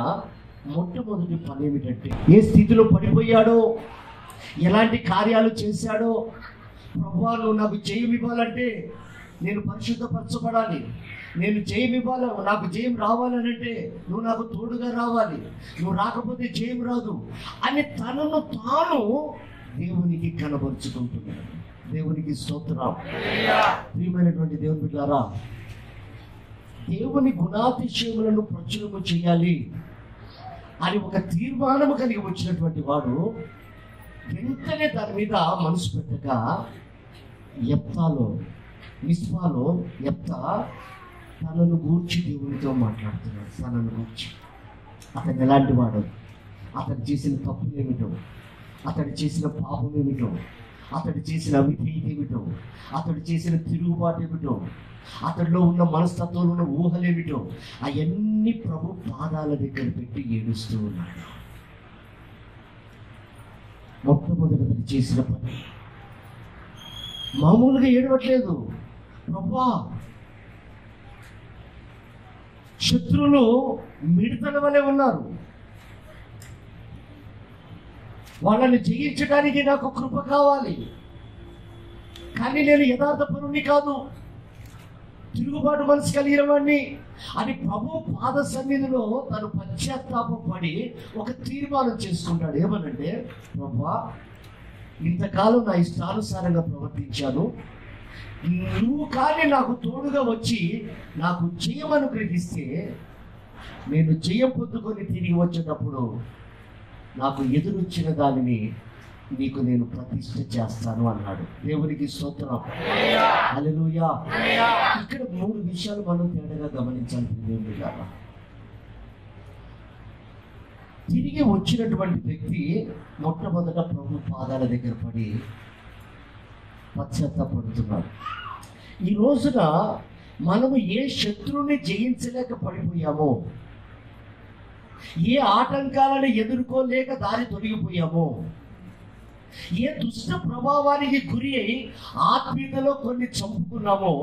మొట్టమొదటి పని ఏమిటంటే, ఏ స్థితిలో పడిపోయాడో, ఎలాంటి కార్యాలు చేశాడో, ప్రభువా నువ్వు నాకు జయం ఇవ్వాలంటే నేను పరిశుద్ధపరచబడాలి, నేను జయం ఇవ్వాలి, నాకు జయం రావాలనంటే నువ్వు నాకు తోడుగా రావాలి, నువ్వు రాకపోతే జయం రాదు అని తనను తాను దేవునికి కనబరుచుకుంటున్నాడు. దేవునికి స్తోత్రం. ప్రియమైనటువంటి దేవుని బిడ్డలారా, దేవుని గుణాతిశయములను ప్రచురము చేయాలి అని ఒక తీర్మానము కలిగి వచ్చినటువంటి వాడు వెంటనే దాని మీద మనసు పెట్టక మిస్పాలో యెఫ్తా తనను గూర్చి దేవునితో మాట్లాడుతున్నాడు. తనను గూర్చి అతను ఎలాంటి వాడు, అతడు చేసిన తప్పులు ఏమిటో, అతడు చేసిన పాపం ఏమిటో, అతడు చేసిన అవిధేయత ఏమిటో, అతడు చేసిన తిరుగుబాటు ఏమిటో, అతడిలో ఉన్న మనస్తత్వంలో ఉన్న ఊహలేమిటో అవన్నీ ప్రభు పాదాల దగ్గర పెట్టి ఏడుస్తూ ఉన్నాడు. మొట్టమొదటి అతడు చేసిన పని మామూలుగా ఏడవట్లేదు. ప్రభువా, శత్రువులు మిడతల వలె ఉన్నారు, వాళ్ళని జయించడానికి నాకు కృప కావాలి, కానీ నేను యథార్థపరుని కాదు, తిరుగుబాటు మనసు కలిగిన వాడిని అని ప్రభు పాద సన్నిధిలో తను పశ్చాత్తాపడి ఒక తీర్మానం చేసుకుంటాడు. ఏమనంటే, ప్రభువా, ఇంతకాలం నా ఇష్టానుసారంగా ప్రవర్తించాను, నువ్వు కానీ నాకు తోడుగా వచ్చి నాకు జయమను గ్రహిస్తే నేను జయం పొందుకొని తిరిగి వచ్చేటప్పుడు నాకు ఎదురొచ్చిన దానిని నీకు నేను ప్రతిష్ఠ చేస్తాను అన్నాడు. దేవునికి స్తోత్రం, హల్లెలూయా. ఇక్కడ 3 విషయాలు మనం తేడాగా గమనించాలి. దేవుని గారు, తిరిగి వచ్చినటువంటి వ్యక్తి మొట్టమొదట ప్రభు పాదాల దగ్గర పడి పశ్చాత్తాపడుతున్నాడు. ఈ రోజున మనము ఏ శత్రువుని జయించలేక పడిపోయామో, ఏ ఆటంకాలను ఎదుర్కోలేక దారి తొలగిపోయామో, ఏ దుష్ట ప్రభావానికి గురి అయి ఆత్మీయతలో కొన్ని చంపుకున్నామో,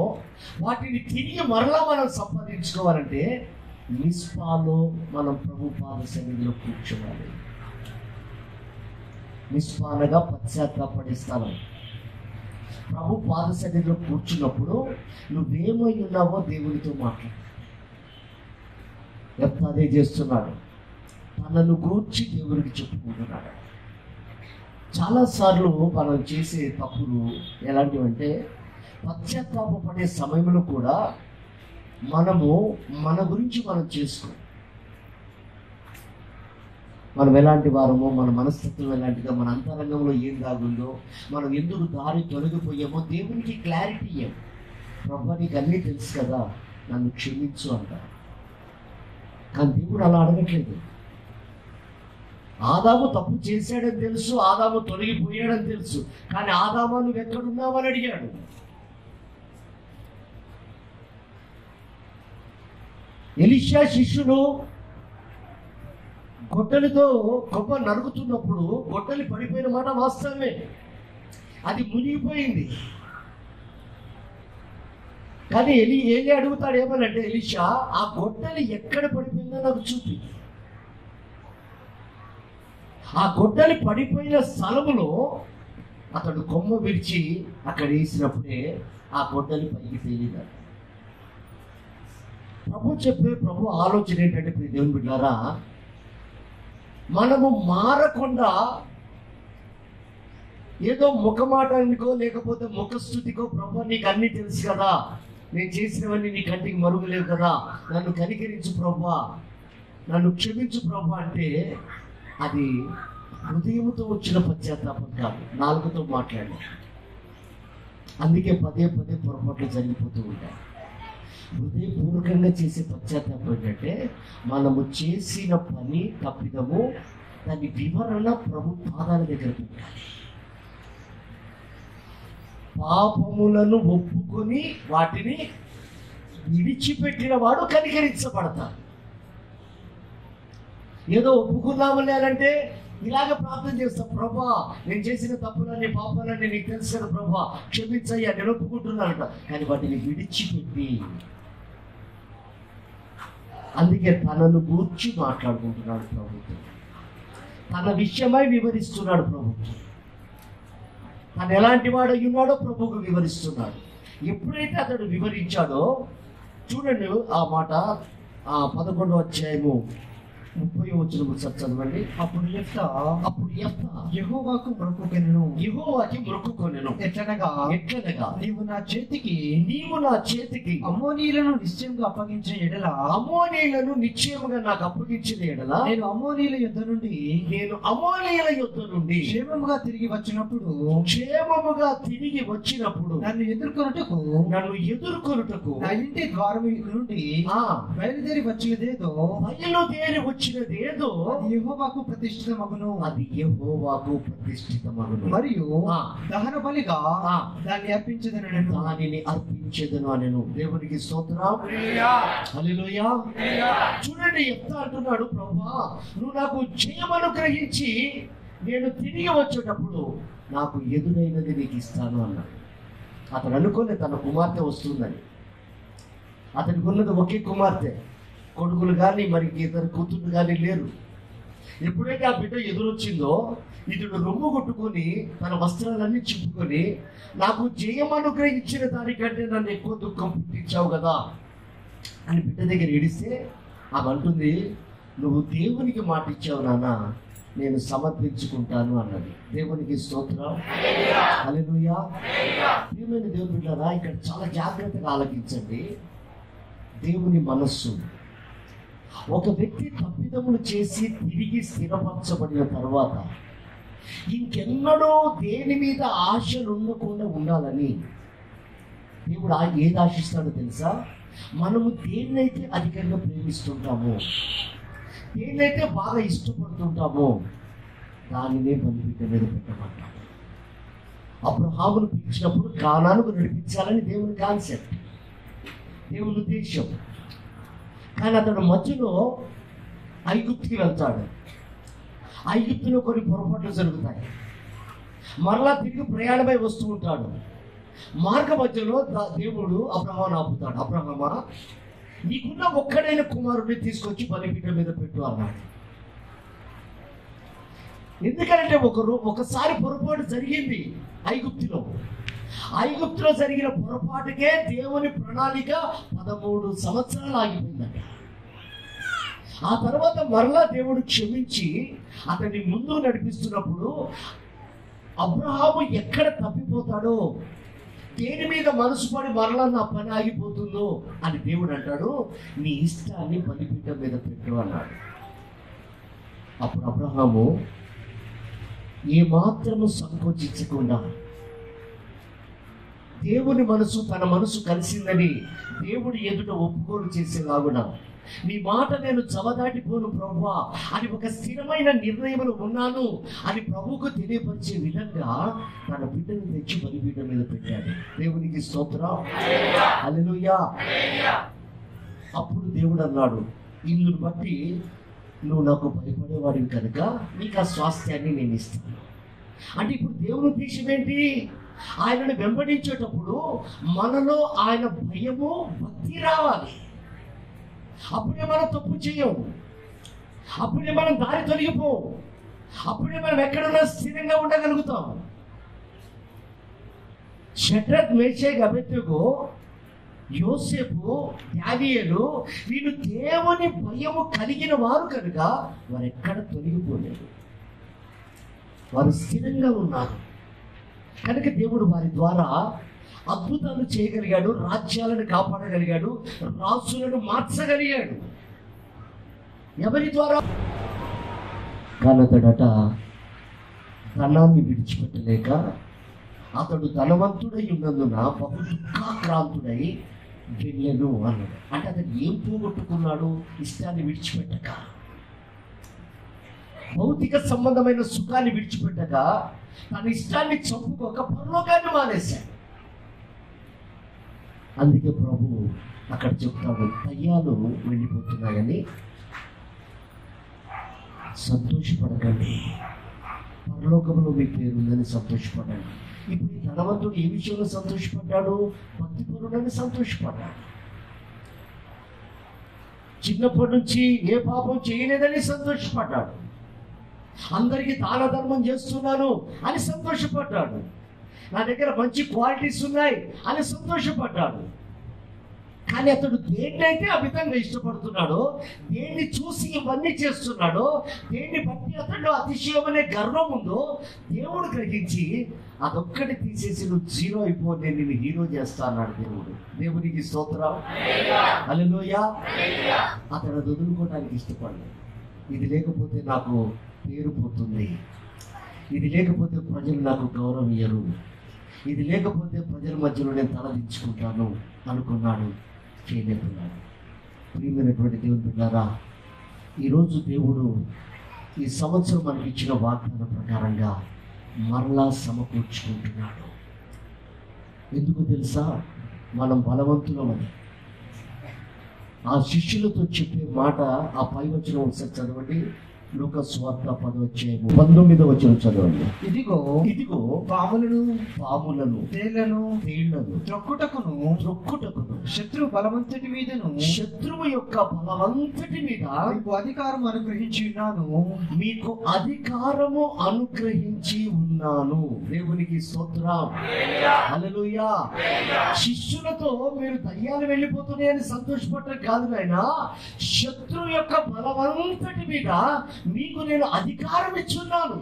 వాటిని తిరిగి మరలా మనం సంపాదించుకోవాలంటే మిస్పాలో మనం ప్రభు పాద సన్నిధిలో కూర్చోవాలి. మిస్పానగా పశ్చాత్తాపడే స్థలం. ప్రభు పాద సన్నిధిలో కూర్చున్నప్పుడు నువ్వేమై ఉన్నావో దేవునితో మాట్లాడు. ఎంత అదే చేస్తున్నాడు, తనను గూర్చి దేవునికి చెప్పుకుంటున్నాడు. చాలాసార్లు మనం చేసే తప్పులు ఎలాంటివంటే, పశ్చాత్తాపడే సమయంలో కూడా మనము మన గురించి మనం చేసుకో, మనం ఎలాంటి వారమో, మన మనస్తత్వం ఎలాంటిదో, మన అంతరంగంలో ఏం దాగుందో, మనం ఎందుకు దారి తొలగిపోయామో దేవునికి క్లారిటీ ఇవ్వం. ప్రభు, నీకు అన్నీ తెలుసు కదా, నన్ను క్షమించు అంటారు. కానీ దేవుడు అలా అడగట్లేదు. ఆదాము తప్పు చేశాడని తెలుసు, ఆదాము తొలగిపోయాడని తెలుసు, కానీ ఆదామా నువ్వు ఎక్కడున్నావని అడిగాడు. ఎలీషా శిష్యులు గొడ్డలితో కొబ్బ నరుగుతున్నప్పుడు గొడ్డలి పడిపోయిన మాట వాస్తవమే, అది మునిగిపోయింది. కానీ ఏలి అడుగుతాడు ఏమనంటే, ఎలీషా, ఆ గొడ్డలి ఎక్కడ పడిపోయిందో నాకు చూపి. ఆ గొడ్డలి పడిపోయిన స్థలములో అతడు కొమ్మ విరిచి అక్కడ వేసినప్పుడే ఆ గొడ్డలి పైకి తేలినాడు. ప్రభు ఆలోచన ఏంటంటే, దేవుని బిడ్డారా, మనము మారకుండా ఏదో ముఖమాటానికో లేకపోతే ముఖస్థుతికో, ప్రభు నీకు అన్నీ తెలుసు కదా, నేను చేసినవన్నీ నీ కంటికి మరుగులేవు కదా, నన్ను కనికరించు ప్రభు, నన్ను క్షమించు ప్రభు అంటే అది హృదయంతో వచ్చిన పశ్చాత్తాపం కాదు, నాలుగుతో మాట్లాడి. అందుకే పదే పదే పొరపాట్లు జరిగిపోతూ ఉంటాయి. హృదయపూర్వకంగా చేసే పశ్చాత్తాపం ఏంటంటే, మనము చేసిన పని తప్పిదము దాని వివరణ ప్రభు పాదాల దగ్గర పెట్టాలి. పాపములను ఒప్పుకొని వాటిని విడిచిపెట్టిన వాడు కనికరించబడతాడు. ఏదో ఒప్పుకున్నామని అంటే ఇలాగ ప్రార్థన చేస్తాం, ప్రభా నేను చేసిన తప్పులన్నీ పాపాలన్నీ నీకు తెలుసు కదా ప్రభా, క్షమించయ్యా, నేను ఒప్పుకుంటున్నానంట. కానీ వాటిని విడిచిపెట్టి, అందుకే తనను గూర్చి మాట్లాడుకుంటున్నాడు ప్రభుత్వం, తన విషయమై వివరిస్తున్నాడు ప్రభుత్వం, తను ఎలాంటి వాడు ఉన్నాడో ప్రభువుకు వివరిస్తున్నాడు. ఎప్పుడైతే అతడు వివరించాడో, చూడండి ఆ మాట, 11వ అధ్యాయము 30వ వచనం చదవండి. అప్పుడు యెఫ్తా యెహోవాకు మొక్కుకొనెను. ఎట్లనగా నీవు నా చేతికి అమ్మోనీయులను నిశ్చయముగా అప్పగించిన ఎడల, నాకు అప్పగించిన ఎడల నేను అమ్మోనీయుల యుద్ధ నుండి క్షేమముగా తిరిగి వచ్చినప్పుడు నన్ను ఎదుర్కొనుటకు నా ఇంటి ద్వారం నుండి బయలుదేరి వచ్చినదేదో యెహోవాకు ప్రతిష్ఠితమగును. మరియు దహన బలిగా దాన్ని అర్పించెదను అనెను. దేవునికి స్తోత్రం, హల్లెలూయా. చూడండి ఎంత అంటున్నాడు, ప్రభువా నువ్వు నాకు జయమను గ్రహించి నేను తిరిగి వచ్చేటప్పుడు నాకు ఎదురైనది నీకు ఇస్తాను అన్నాడు. అతను అనుకోలే తన కుమార్తె వస్తుందని. అతనికి ఉన్నది ఒకే కుమార్తె, కొడుకులు కానీ మరి ఇద్దరు కూతుళ్ళు కానీ లేరు. ఎప్పుడైతే ఆ బిడ్డ ఎదురొచ్చిందో ఇతడు రొమ్ము కొట్టుకొని తన వస్త్రాలన్నీ చింపుకొని, నాకు జయం అనుగ్రహించిన దానికంటే నన్ను ఎక్కువ దుఃఖం పుట్టించావు కదా అని బిడ్డ దగ్గర ఏడిస్తే ఆమె అంటుంది, నువ్వు దేవునికి మాట ఇచ్చావు నాన్న, నేను సమర్పించుకుంటాను అన్నది. దేవునికి స్తోత్రం, హల్లెలూయా. ప్రియమైన దేవుని బిడ్డలారా, ఇక్కడ చాలా జాగ్రత్తగా ఆలకించండి. దేవుని మనస్సు, ఒక వ్యక్తి తప్పిదములు చేసి తిరిగి స్థిరపరచబడిన తర్వాత ఇంకెన్నడూ దేని మీద ఆశలు ఉండకుండా ఉండాలని దేవుడు ఏది ఆశిస్తాడో తెలుసా? మనము దేన్నైతే అధికంగా ప్రేమిస్తుంటామో, దేన్నైతే బాగా ఇష్టపడుతుంటామో దానినే బలిపీఠం మీద పెట్టమంటాడు. అబ్రహామును పిలిచినప్పుడు కానానుకు నడిపించాలని దేవుని కాన్సెప్ట్, దేవుని ఉద్దేశం. కానీ అతడు మధ్యలో ఐగుప్తుకి వెళ్తాడు. ఐగుప్తులో కొన్ని పొరపాట్లు జరుగుతాయి. మరలా తిరిగి ప్రయాణమై వస్తూ ఉంటాడు. మార్గ మధ్యలో దేవుడు అబ్రహామును ఆపుతాడు. అబ్రహామా, నీకున్న ఒక్కడైన కుమారుడిని తీసుకొచ్చి బలిపీఠం మీద పెట్టు అన్నాడు. ఎందుకంటే ఒకసారి పొరపాటు జరిగింది ఐగుప్తులో. ఐగుప్తులో జరిగిన పొరపాటుకే దేవుని ప్రణాళిక 13 సంవత్సరాలు ఆగిపోయిందట. ఆ తర్వాత మరలా దేవుడు క్షమించి అతన్ని ముందుకు నడిపిస్తున్నప్పుడు అబ్రహాము ఎక్కడ తప్పిపోతాడో, దేని మీద మనసు పడి మరలా నా పని ఆగిపోతుందో అని దేవుడు అంటాడు, నీ ఇష్టాన్ని బలిపీఠం మీద పెట్టు అన్నాడు. అప్పుడు అబ్రహాము ఏమాత్రము సంకోచించకుండా దేవుని మనసు తన మనసు కలిసిందని దేవుడి ఎదుట ఒప్పుకోలు చేసేలాగున, నీ మాట నేను చవదాటిపోను ప్రభువా అని ఒక స్థిరమైన నిర్ణయంలో ఉన్నాను అని ప్రభువుకు తెలియపరిచే విధంగా తన బిడ్డను తెచ్చి బలిపీఠం మీద పెట్టాడు. దేవునికి స్తోత్రం, హల్లెలూయా. అప్పుడు దేవుడు అన్నాడు, ఇందును బట్టి నువ్వు నాకు భయపడేవాడివి కనుక నీకు ఆ స్వాస్థ్యాన్ని నేను ఇస్తాను. అంటే ఇప్పుడు దేవుని ఉద్దేశం ఏంటి? ఆయనను వెంబడించేటప్పుడు మనలో ఆయన భయము, భక్తి రావాలి. అప్పుడే మనం తప్పు చేయము, అప్పుడే మనం దారి తొలగిపోము, అప్పుడే మనం ఎక్కడున్నా స్థిరంగా ఉండగలుగుతాం. షడ్రక్, మేషక్, అబేద్నెగో, యోసేపు, దానియేలు వీళ్ళు దేవుని భయము కలిగిన వారు కనుక వారు ఎక్కడ తొలగిపోలేదు, వారు స్థిరంగా ఉన్నారు. కనుక దేవుడు వారి ద్వారా అద్భుతాలు చేయగలిగాడు, రాజ్యాలను కాపాడగలిగాడు, రాజులను మార్చగలిగాడు. ఎవరి ద్వారా? కానతడట ధనాన్ని విడిచిపెట్టలేక అతడు ధనవంతుడై ఉన్నందున బహు దుఃఖాక్రాంతుడై వెళ్ళెను అన్నాడు. అంటే అతను ఏం పోగొట్టుకున్నాడు? ఇష్టాన్ని విడిచిపెట్టక, భౌతిక సంబంధమైన సుఖాన్ని విడిచిపెట్టక, తన ఇష్టాన్ని చంపుకోక పరలోకాన్ని మానేశాడు. అందుకే ప్రభు అక్కడ చెప్తాడు, దయ్యాలు వెళ్ళిపోతున్నాయని సంతోషపడకండి, పరలోకంలో మీ పేరుందని సంతోషపడండి. ఇప్పుడు ఈ ధనవంతుడు ఏ విషయంలో సంతోషపడ్డాడు? భక్తిపరుడని సంతోషపడ్డాడు. చిన్నప్పటి నుంచి ఏ పాపం చేయలేదని సంతోషపడ్డాడు. అందరికీ దాన ధర్మం చేస్తున్నాను అని సంతోషపడ్డాడు. నా దగ్గర మంచి క్వాలిటీస్ ఉన్నాయి అని సంతోషపడ్డాడు. కానీ అతడు దేన్నైతే అమితంగా ఇష్టపడుతున్నాడో, దేన్ని చూసి ఇవన్నీ చేస్తున్నాడో, దేన్ని బట్టి అతడు అతిశయం అనే గర్వం ఉందో దేవుడు గ్రహించి అదొక్కటి తీసేసి నువ్వు జీరో అయిపో, నేను నిన్ను హీరో చేస్తా అన్నాడు దేవుడు. దేవునికి స్తోత్రం, హల్లెలూయా. అతడు అది వదులుకోవడానికి ఇష్టపడలేదు. ఇది లేకపోతే నాకు పేరు పోతుంది, ఇది లేకపోతే ప్రజలు నాకు గౌరవం ఇయ్యరు, ఇది లేకపోతే ప్రజల మధ్యలో నేను తలదించుకుంటాను అనుకున్నాడు, చేయలేకున్నాడు. ప్రియమైనటువంటి దేవుని బిడ్డలారా, ఈరోజు దేవుడు ఈ సంవత్సరం మనకి ఇచ్చిన వాగ్దానం ప్రకారంగా మరలా సమకూర్చుకుంటున్నాడు. ఎందుకు తెలుసా? మనం బలవంతులమని. ఆ శిష్యులతో చెప్పే మాట, ఆ పై వచనం ఒకసారి చదవండి. లూకా సువార్త 10:19 చదవండి. ఇదిగో పాములను తేళ్లను త్రొక్కుటకును శత్రు బలవంతుడి మీదను శత్రువు యొక్క బలవంతుడి మీద మీకు అధికారం అనుగ్రహించి ఉన్నాను. మీకు అధికారము అనుగ్రహించి ఉన్నాను. దేవునికి స్తోత్రం. హల్లెలూయా. శిష్యులతో మీరు దయ్యాలు వెళ్ళిపోతున్నాయని సంతోషపడటం కాదు నాయనా, శత్రువు యొక్క బలవంతుడి మీద మీకు నేను అధికారం ఇచ్చున్నాను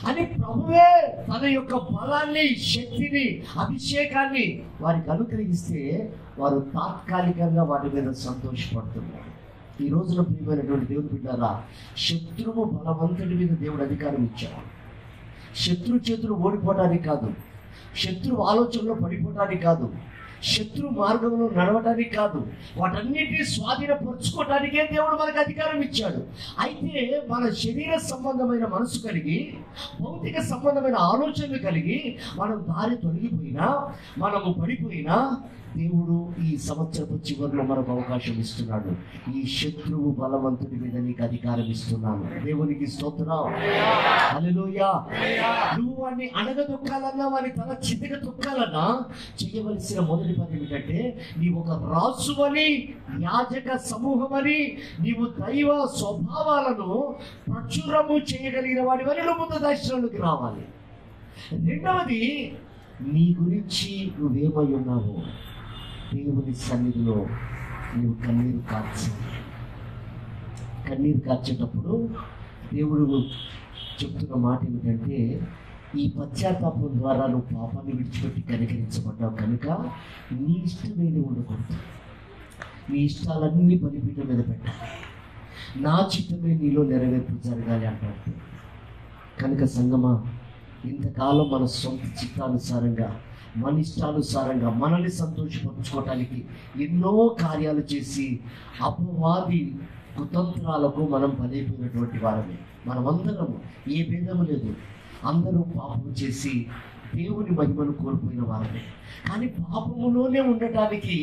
అని ప్రభువే తన యొక్క బలాన్ని, శక్తిని, అభిషేకాన్ని వారికి అనుగ్రహిస్తే వారు తాత్కాలికంగా వాటి మీద సంతోషపడుతున్నారు. ఈ రోజున ప్రియమైనటువంటి దేవుని బిడ్డలారా, శత్రువు బలవంతుడి మీద దేవుడు అధికారం ఇచ్చాడు. శత్రు చేతులు ఓడిపోవడానికి కాదు, శత్రు ఆలోచనలో పడిపోవడానికి కాదు, శత్రు మార్గంలో నడవడానికి కాదు, వాటన్నిటిని స్వాధీనపరుచుకోవడానికే దేవుడు మనకు అధికారం ఇచ్చాడు. అయితే మన శరీర సంబంధమైన మనసు కలిగి, భౌతిక సంబంధమైన ఆలోచనలు కలిగి మనం దారి తొలగిపోయినా, మనము పడిపోయినా దేవుడు ఈ సంవత్సరపు చివరిలో మనకు అవకాశం ఇస్తున్నాడు. ఈ శత్రువు బలవంతుడి మీద నీకు అధికారం ఇస్తున్నాను. దేవునికి స్తోత్రం. హల్లెలూయా. నువ్వు వాడిని అణగదొక్కాలన్నా, వాని తల చిన్నగా తొక్కాలన్నా చేయవలసిన మొదటి పని ఏమిటంటే, నీవు ఒక రాజువని, యాజక సమూహమని, నీవు దైవ స్వభావాలను ప్రచురము చేయగలిగిన వాడివని నువ్వు ముందు దర్శనంలోకి రావాలి. రెండవది, నీ గురించి నువ్వేమై ఉన్నావు దేవుని సన్నిధిలో నువ్వు కన్నీరు కార్చేటప్పుడు దేవుడు చెప్తున్న మాట ఏమిటంటే, ఈ పశ్చాత్తాపం ద్వారా నువ్వు పాపాన్ని విడిచిపెట్టి కనికరించబడ్డావు కనుక నీ ఇష్టమేది ఉండకూడదు, నీ ఇష్టాలన్నీ బలిపీఠం మీద పెట్టాలి, నా చిత్తమే నీలో నెరవేర్పు జరగాలి అంటాడు. కనుక సంగమా, ఇంతకాలం మన సొంత చిత్తానుసారంగా, మన ఇష్టానుసారంగా మనల్ని సంతోషపరచుకోవటానికి ఎన్నో కార్యాలు చేసి అపవాది కుతంత్రాలకు మనం బలైపోయినటువంటి వారమే. మనమందరము, ఏ భేదము లేదు, అందరూ పాపం చేసి దేవుని మహిమను కోల్పోయిన వారమే. కానీ పాపములోనే ఉండటానికి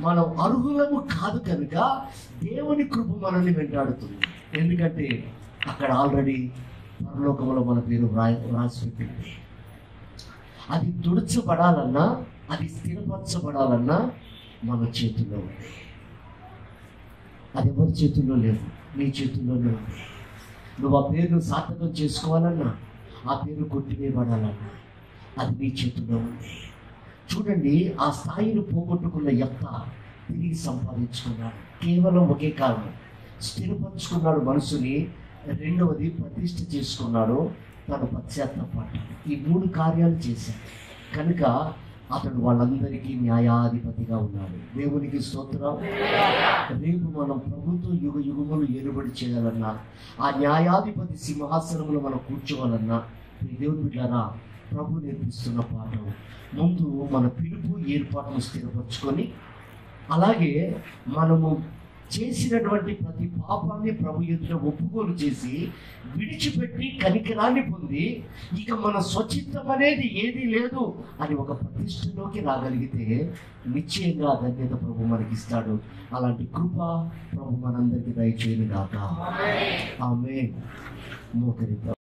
మనం అర్హులము కాదు కనుక దేవుని కృప మనల్ని వెంటాడుతుంది. ఎందుకంటే అక్కడ ఆల్రెడీ పరలోకంలో మన పేరు రాసి పెట్టింది. అది తుడచబడాలన్నా, అది స్థిరపరచబడాలన్నా మన చేతుల్లో ఉంది. అది ఎవరి చేతుల్లో లేదు, నీ చేతుల్లోనే ఉంది. నువ్వు ఆ పేరును సార్థకం చేసుకోవాలన్నా, ఆ పేరు కొట్టివేయబడాలన్నా అది నీ చేతుల్లో ఉంది. చూడండి, ఆ స్థాయిని పోగొట్టుకున్న యెఫ్తా తిరిగి సంపాదించుకున్నాడు. కేవలం ఒకే కారణం, స్థిరపరచుకున్నాడు మనసుని. రెండవది, ప్రతిష్ఠ చేసుకున్నాడు, తను పశ్చాత్తాపడ్డాడు. ఈ 3 కార్యాలు చేశాడు కనుక అతడు వాళ్ళందరికీ న్యాయాధిపతిగా ఉన్నాడు. దేవునికి స్తోత్రం. రేపు మనం ప్రభుతో యుగ యుగములు ఏలుబడి చేయాలన్నా, ఆ న్యాయాధిపతి సింహాసనంలో మనం కూర్చోవాలన్నా, దేవుని బిడ్డలారా, ప్రభు నేర్పిస్తున్న పాఠం, ముందు మన పిలుపు ఏర్పాటును స్థిరపరచుకొని, అలాగే మనము చేసినటువంటి ప్రతి పాపాన్ని ప్రభు ఎదుట ఒప్పుకోలు చేసి విడిచిపెట్టి కనికరాన్ని పొంది, ఇక మన స్వచిత్తం అనేది ఏదీ లేదు అని ఒక ప్రతిష్టలోకి రాగలిగితే నిశ్చయంగా ధన్యత ప్రభు మనకిస్తాడు. అలాంటి కృప ప్రభు మనందరికీ దయచేయును గాక. ఆమేన్. మోకరిద్దాం.